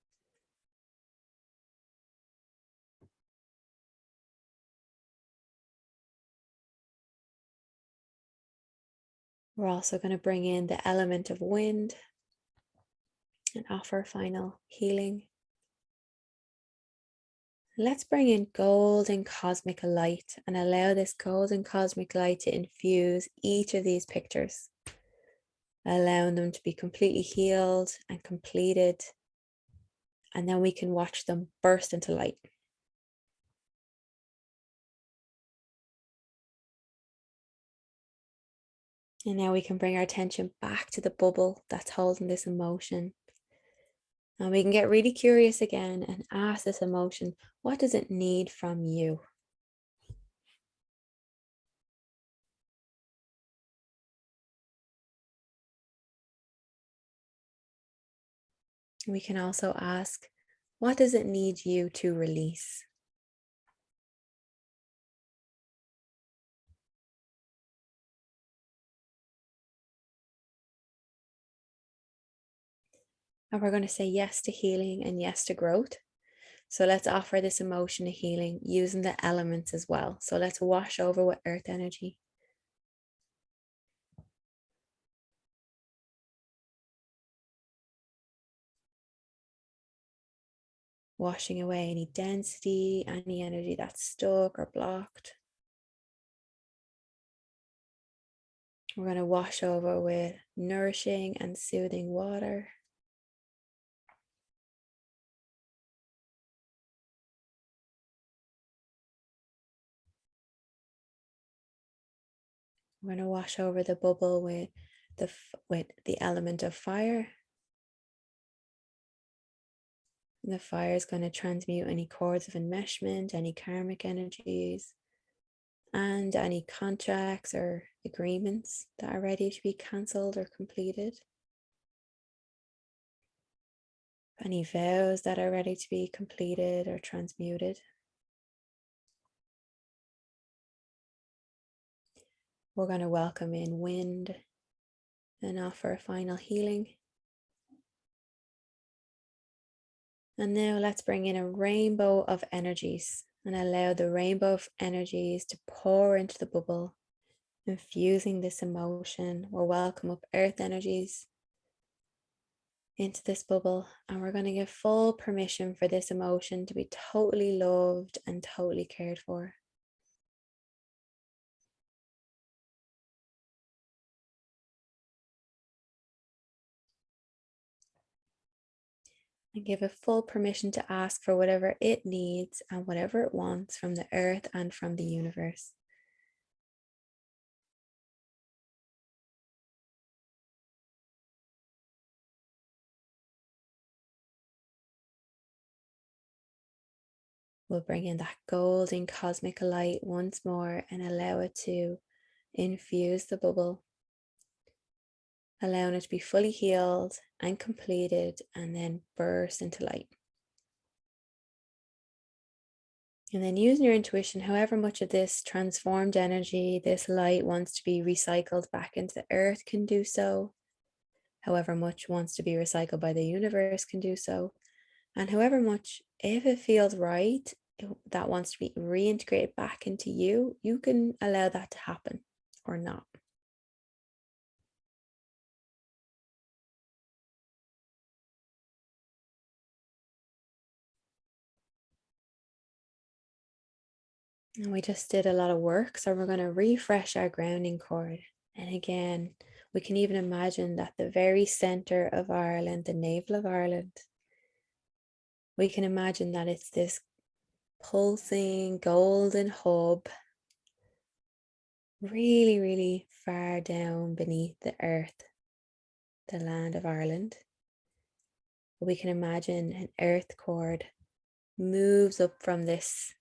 We're also going to bring in the element of wind and offer final healing. Let's bring in golden cosmic light and allow this golden cosmic light to infuse each of these pictures, allowing them to be completely healed and completed. And then we can watch them burst into light. And now we can bring our attention back to the bubble that's holding this emotion. And we can get really curious again and ask this emotion, what does it need from you? We can also ask, what does it need you to release? And we're going to say yes to healing and yes to growth. So let's offer this emotion of healing using the elements as well. So let's wash over with earth energy. Washing away any density, any energy that's stuck or blocked. We're going to wash over with nourishing and soothing water. We're going to wash over the bubble with the element of fire. And the fire is going to transmute any cords of enmeshment, any karmic energies. and any contracts or agreements that are ready to be cancelled or completed. Any vows that are ready to be completed or transmuted. We're going to welcome in wind and offer a final healing. And now let's bring in a rainbow of energies and allow the rainbow of energies to pour into the bubble, infusing this emotion. We'll welcome up earth energies into this bubble, and we're going to give full permission for this emotion to be totally loved and totally cared for. And give it full permission to ask for whatever it needs and whatever it wants from the earth and from the universe. We'll bring in that golden cosmic light once more and allow it to infuse the bubble, allowing it to be fully healed and completed and then burst into light. And then using your intuition, however much of this transformed energy, this light wants to be recycled back into the earth can do so. However much wants to be recycled by the universe can do so. And however much, if it feels right, that wants to be reintegrated back into you, you can allow that to happen or not. And we just did a lot of work, so we're going to refresh our grounding cord. And again, we can even imagine that the very center of Ireland, the navel of Ireland, we can imagine that it's this pulsing golden hub, really, really far down beneath the earth, the land of Ireland. We can imagine an earth cord moves up from this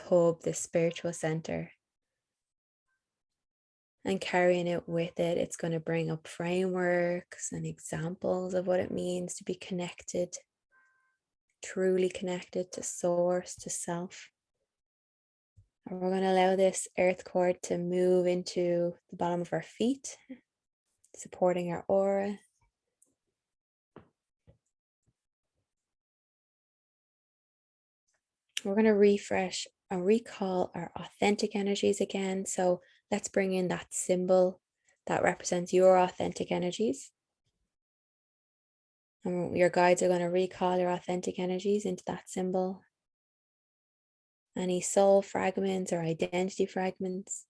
hub, this spiritual center, and carrying it with it. It's going to bring up frameworks and examples of what it means to be connected, truly connected to source, to self. And we're going to allow this earth cord to move into the bottom of our feet, supporting our aura. We're going to refresh and recall our authentic energies again. So let's bring in that symbol that represents your authentic energies. And your guides are going to recall your authentic energies into that symbol. Any soul fragments or identity fragments.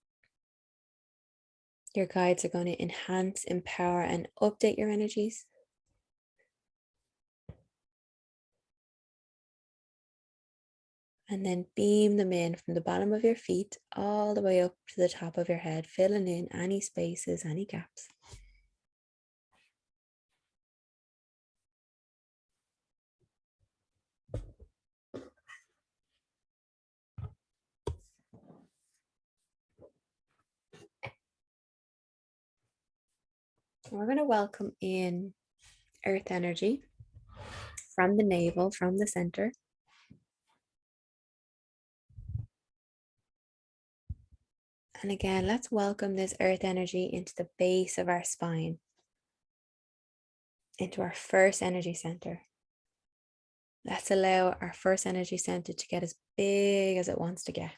Your guides are going to enhance, empower, and update your energies. And then beam them in from the bottom of your feet all the way up to the top of your head, filling in any spaces, any gaps. We're going to welcome in earth energy from the navel, from the center. And again, let's welcome this earth energy into the base of our spine, into our first energy center. Let's allow our first energy center to get as big as it wants to get.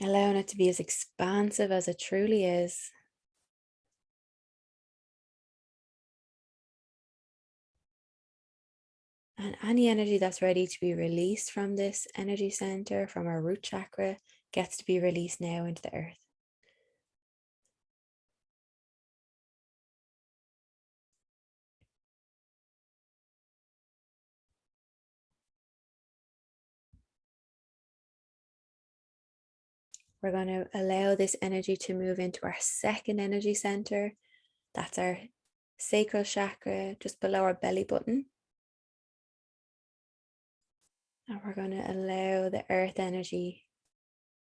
Allowing it to be as expansive as it truly is. And any energy that's ready to be released from this energy center, from our root chakra, gets to be released now into the earth. We're going to allow this energy to move into our second energy center. That's our sacral chakra, just below our belly button. And we're going to allow the earth energy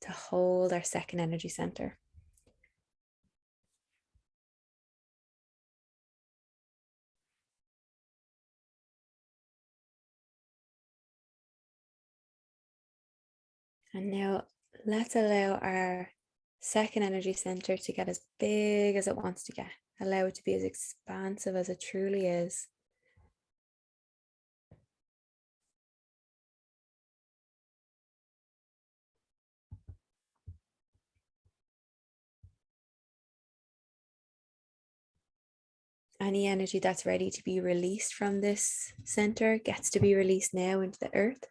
to hold our second energy center. And now let's allow our second energy center to get as big as it wants to get. Allow it to be as expansive as it truly is. Any energy that's ready to be released from this center gets to be released now into the earth.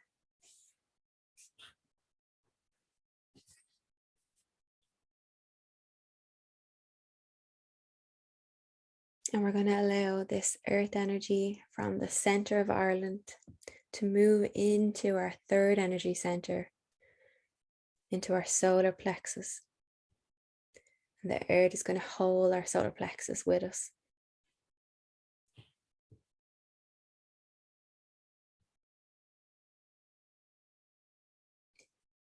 And we're going to allow this earth energy from the center of Ireland to move into our third energy center, into our solar plexus. And the earth is going to hold our solar plexus with us.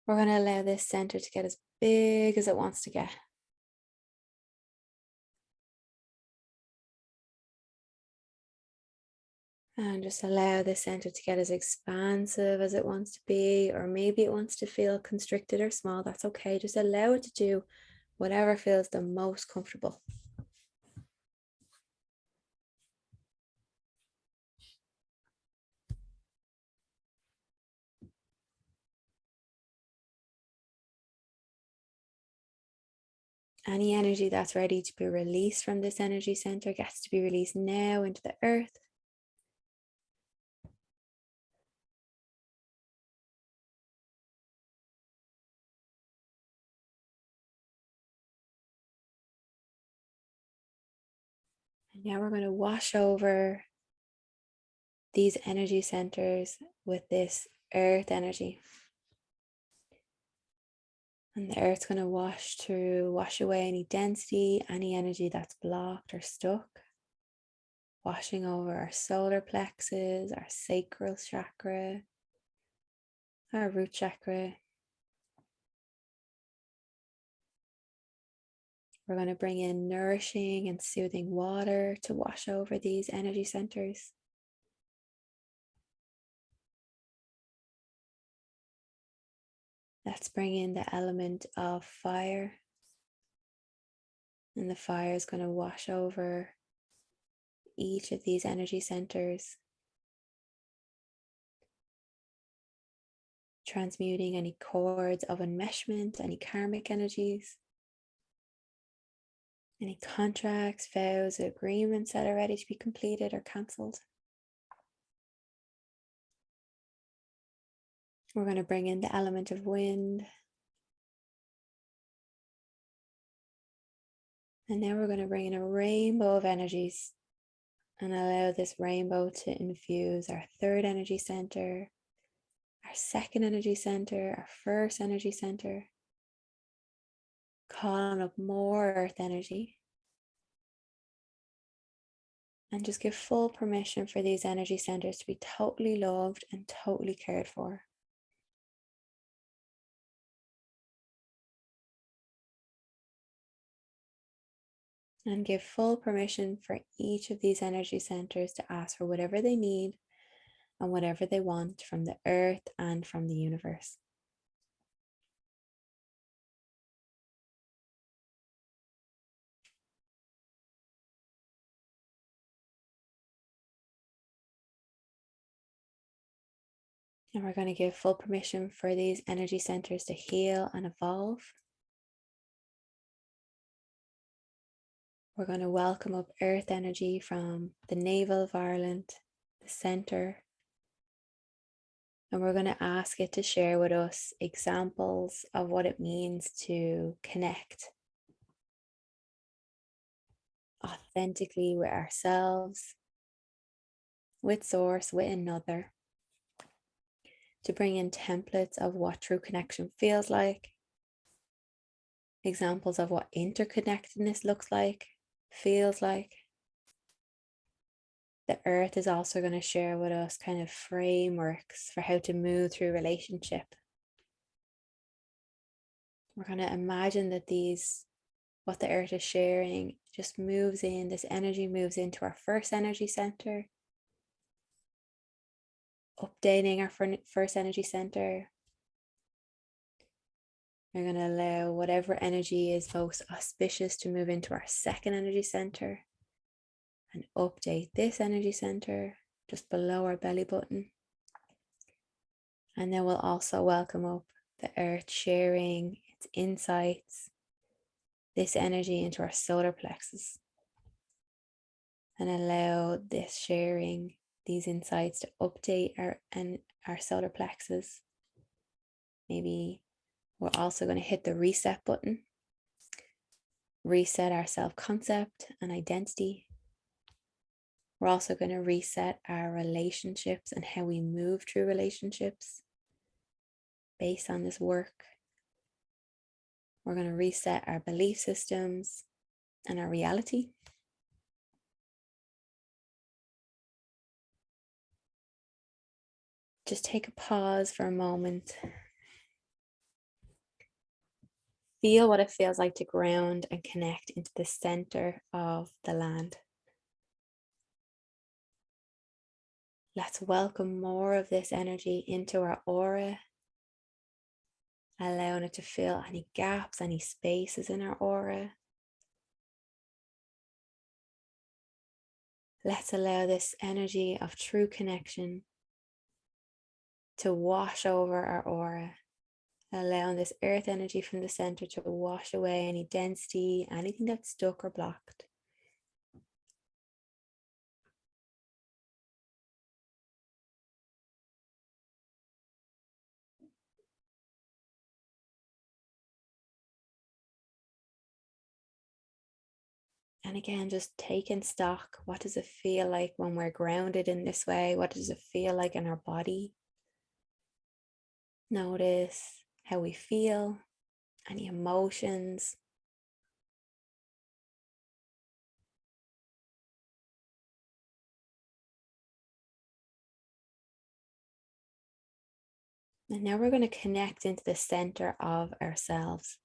We're going to allow this center to get as big as it wants to get. And just allow the center to get as expansive as it wants to be, or maybe it wants to feel constricted or small. That's okay. Just allow it to do whatever feels the most comfortable. Any energy that's ready to be released from this energy center gets to be released now into the earth. And now we're going to wash over these energy centers with this earth energy. And the earth's going to wash away any density, any energy that's blocked or stuck. Washing over our solar plexus, our sacral chakra, our root chakra. We're going to bring in nourishing and soothing water to wash over these energy centers. Let's bring in the element of fire. And the fire is going to wash over each of these energy centers, transmuting any cords of enmeshment, any karmic energies, any contracts, vows, agreements that are ready to be completed or cancelled. We're going to bring in the element of wind. And now we're going to bring in a rainbow of energies and allow this rainbow to infuse our third energy center, our second energy center, our first energy center. Calling up more earth energy. And just give full permission for these energy centers to be totally loved and totally cared for. And give full permission for each of these energy centers to ask for whatever they need and whatever they want from the earth and from the universe. And we're going to give full permission for these energy centers to heal and evolve. We're going to welcome up earth energy from the navel of Ireland, the center. And we're going to ask it to share with us examples of what it means to connect authentically with ourselves, with source, with another. To bring in templates of what true connection feels like, examples of what interconnectedness looks like, feels like. The earth is also going to share with us kind of frameworks for how to move through relationship. We're going to imagine that what the earth is sharing just moves in, this energy moves into our first energy center, updating our first energy center. We're going to allow whatever energy is most auspicious to move into our second energy center and update this energy center just below our belly button. And then we'll also welcome up the earth sharing its insights, this energy into our solar plexus, and allow this sharing, these insights to update our solar plexus. Maybe we're also going to hit the reset button, reset our self-concept and identity. We're also going to reset our relationships and how we move through relationships based on this work. We're going to reset our belief systems and our reality. Just take a pause for a moment. Feel what it feels like to ground and connect into the center of the land. Let's welcome more of this energy into our aura, allowing it to fill any gaps, any spaces in our aura. Let's allow this energy of true connection to wash over our aura, allowing this earth energy from the center to wash away any density, anything that's stuck or blocked. And again, just taking stock. What does it feel like when we're grounded in this way? What does it feel like in our body? Notice how we feel, any emotions. And now we're going to connect into the center of ourselves.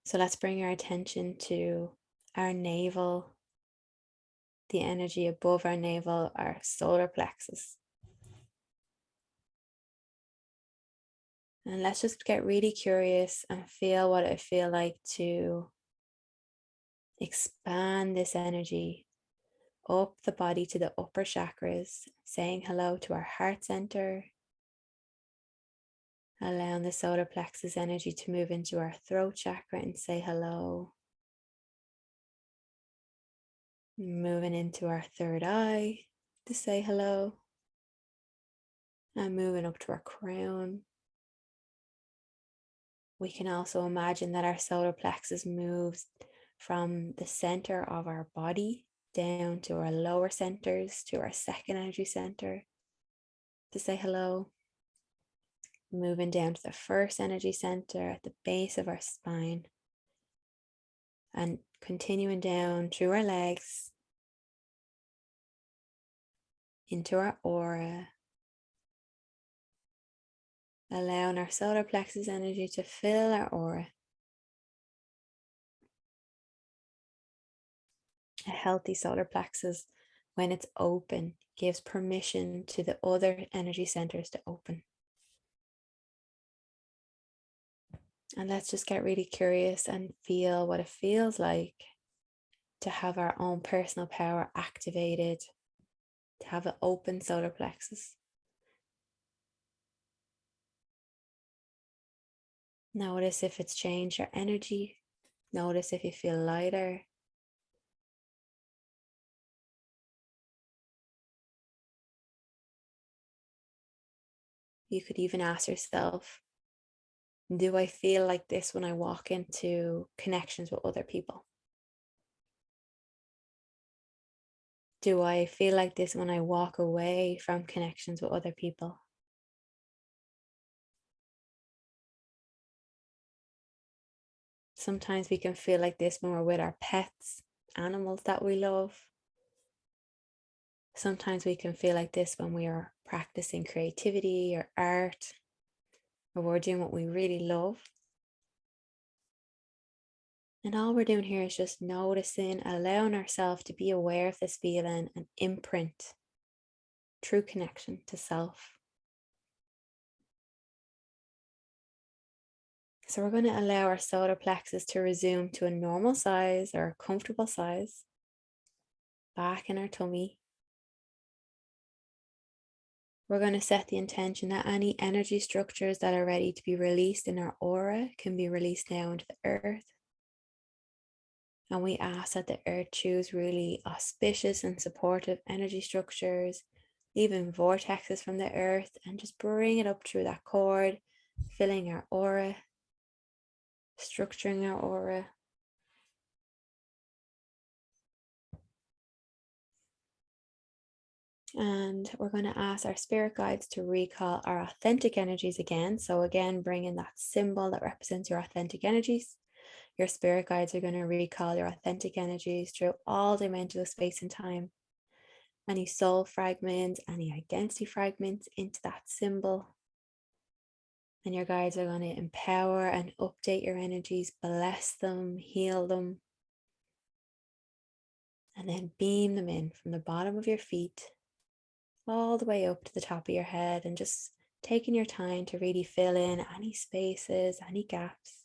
So let's bring our attention to our navel, the energy above our navel, our solar plexus. And let's just get really curious and feel what it feels like to expand this energy up the body to the upper chakras, saying hello to our heart center, allowing the solar plexus energy to move into our throat chakra and say hello. Moving into our third eye to say hello. And moving up to our crown. We can also imagine that our solar plexus moves from the center of our body down to our lower centers, to our second energy center to say hello. Moving down to the first energy center at the base of our spine. And continuing down through our legs into our aura, allowing our solar plexus energy to fill our aura. A healthy solar plexus, when it's open, gives permission to the other energy centers to open. And let's just get really curious and feel what it feels like to have our own personal power activated, to have an open solar plexus. Notice if it's changed your energy. Notice if you feel lighter. You could even ask yourself, do I feel like this when I walk into connections with other people? Do I feel like this when I walk away from connections with other people? Sometimes we can feel like this when we're with our pets, animals that we love. Sometimes we can feel like this when we are practicing creativity or art, or we're doing what we really love. And all we're doing here is just noticing, allowing ourselves to be aware of this feeling and imprint true connection to self. So we're going to allow our solar plexus to resume to a normal size or a comfortable size back in our tummy. We're going to set the intention that any energy structures that are ready to be released in our aura can be released now into the earth. And we ask that the earth choose really auspicious and supportive energy structures, even vortexes from the earth, and just bring it up through that cord, filling our aura, structuring our aura. And we're going to ask our spirit guides to recall our authentic energies again. So again, bring in that symbol that represents your authentic energies. Your spirit guides are going to recall your authentic energies through all dimensional space and time. Any soul fragments, any identity fragments into that symbol. And your guides are going to empower and update your energies, bless them, heal them. And then beam them in from the bottom of your feet all the way up to the top of your head, and just taking your time to really fill in any spaces, any gaps.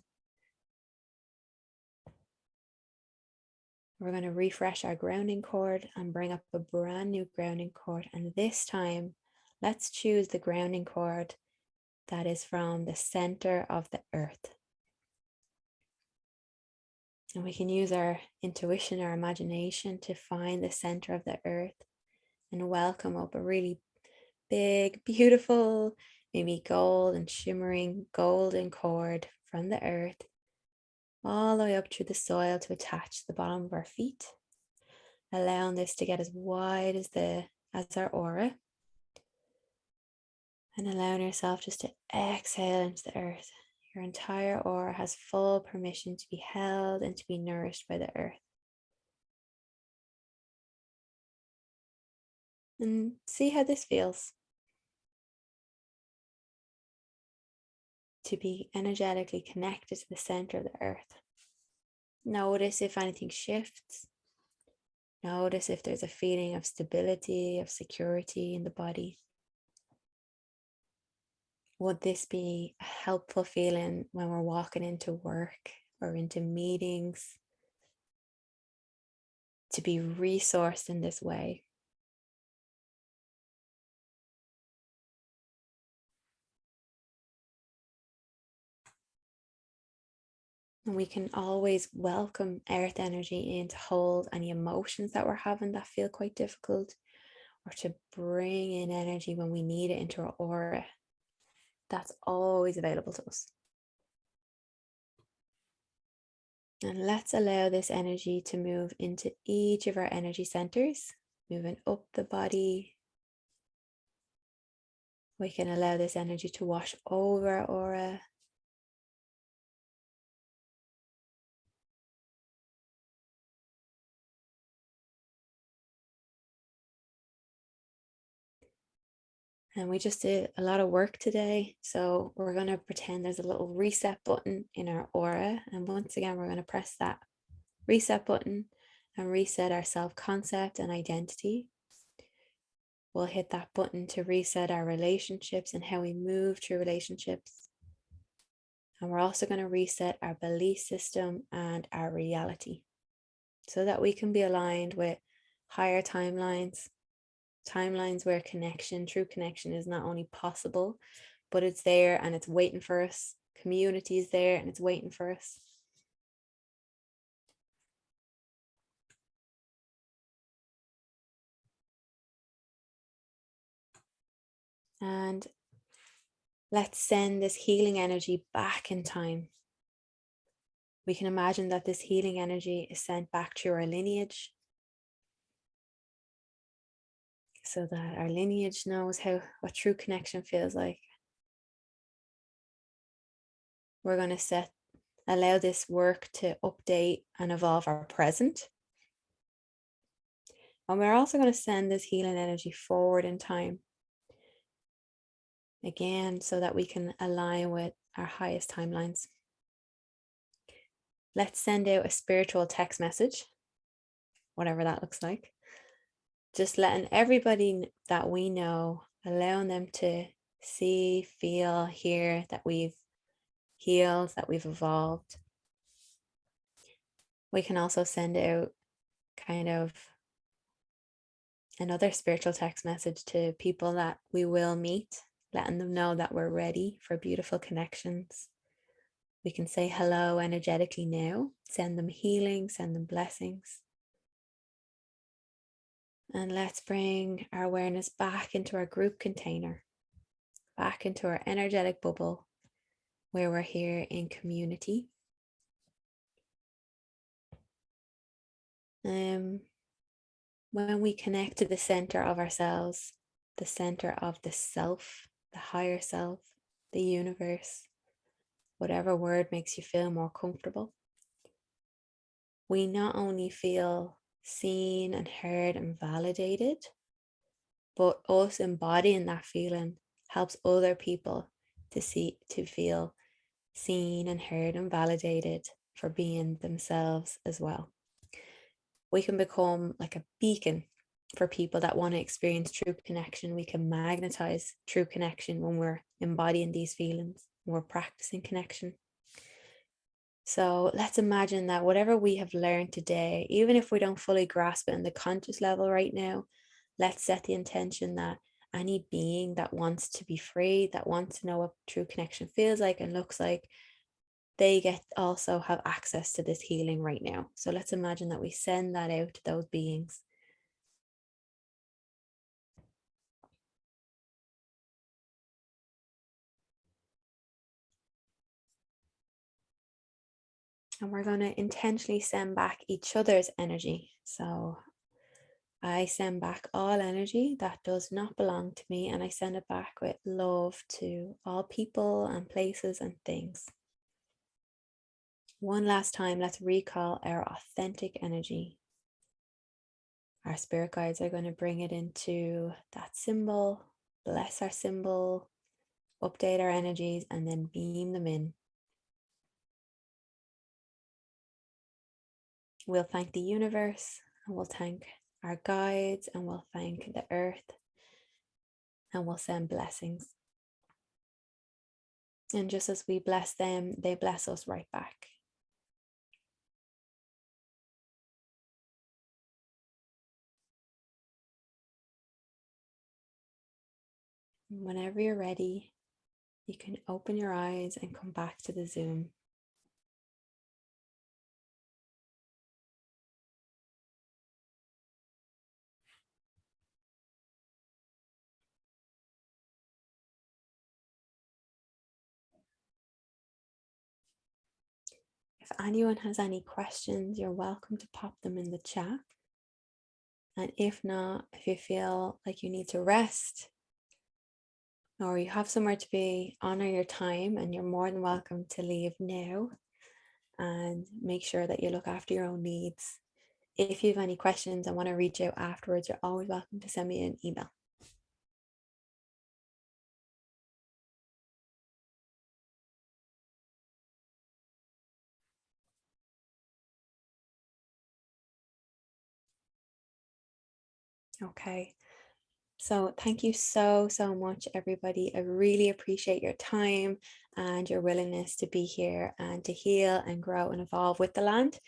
We're going to refresh our grounding cord and bring up a brand new grounding cord. And this time, let's choose the grounding cord that is from the center of the earth. And we can use our intuition, our imagination to find the center of the earth and welcome up a really big, beautiful, maybe gold and shimmering golden cord from the earth all the way up through the soil to attach to the bottom of our feet, allowing this to get as wide as our aura, and allowing yourself just to exhale into the earth. Your entire aura has full permission to be held and to be nourished by the earth. And see how this feels. To be energetically connected to the center of the earth. Notice if anything shifts. Notice if there's a feeling of stability, of security in the body. Would this be a helpful feeling when we're walking into work or into meetings? To be resourced in this way. And we can always welcome earth energy in to hold any emotions that we're having that feel quite difficult, or to bring in energy when we need it into our aura. That's always available to us. And let's allow this energy to move into each of our energy centers, moving up the body. We can allow this energy to wash over our aura. And we just did a lot of work today. So we're going to pretend there's a little reset button in our aura. And once again, we're going to press that reset button and reset our self-concept and identity. We'll hit that button to reset our relationships and how we move through relationships. And we're also going to reset our belief system and our reality so that we can be aligned with higher timelines where true connection is not only possible, but it's there and it's waiting for us. Community is there and it's waiting for us. And let's send this healing energy back in time. We can imagine that this healing energy is sent back to our lineage, so that our lineage knows what true connection feels like. We're going to allow this work to update and evolve our present. And we're also going to send this healing energy forward in time, again, so that we can align with our highest timelines. Let's send out a spiritual text message, whatever that looks like. Just letting everybody that we know, allowing them to see, feel, hear that we've healed, that we've evolved. We can also send out kind of another spiritual text message to people that we will meet, letting them know that we're ready for beautiful connections. We can say hello energetically now, send them healing, send them blessings. And let's bring our awareness back into our group container, back into our energetic bubble where we're here in community. When we connect to the center of ourselves, the center of the self, the higher self, the universe, whatever word makes you feel more comfortable, we not only feel seen and heard and validated, but us embodying that feeling helps other people to feel seen and heard and validated for being themselves as well. We can become like a beacon for people that want to experience true connection. We can magnetize true connection when we're embodying these feelings, when we're practicing connection. So let's imagine that whatever we have learned today, even if we don't fully grasp it on the conscious level right now, let's set the intention that any being that wants to be free, that wants to know what true connection feels like and looks like, they get also have access to this healing right now. So let's imagine that we send that out to those beings. And we're going to intentionally send back each other's energy. So I send back all energy that does not belong to me, and I send it back with love to all people and places and things. One last time, let's recall our authentic energy. Our spirit guides are going to bring it into that symbol, bless our symbol, update our energies, and then beam them in. We'll thank the universe, and we'll thank our guides, and we'll thank the earth, and we'll send blessings. And just as we bless them, they bless us right back. Whenever you're ready, you can open your eyes and come back to the Zoom. If anyone has any questions, you're welcome to pop them in the chat. And if not, if you feel like you need to rest or you have somewhere to be, honor your time, and you're more than welcome to leave now and make sure that you look after your own needs. If you have any questions and want to reach out afterwards, you're always welcome to send me an email. Okay. So thank you so much, everybody. I really appreciate your time and your willingness to be here and to heal and grow and evolve with the land.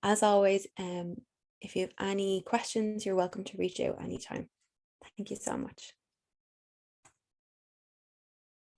As always, if you have any questions, you're welcome to reach out anytime. Thank you so much.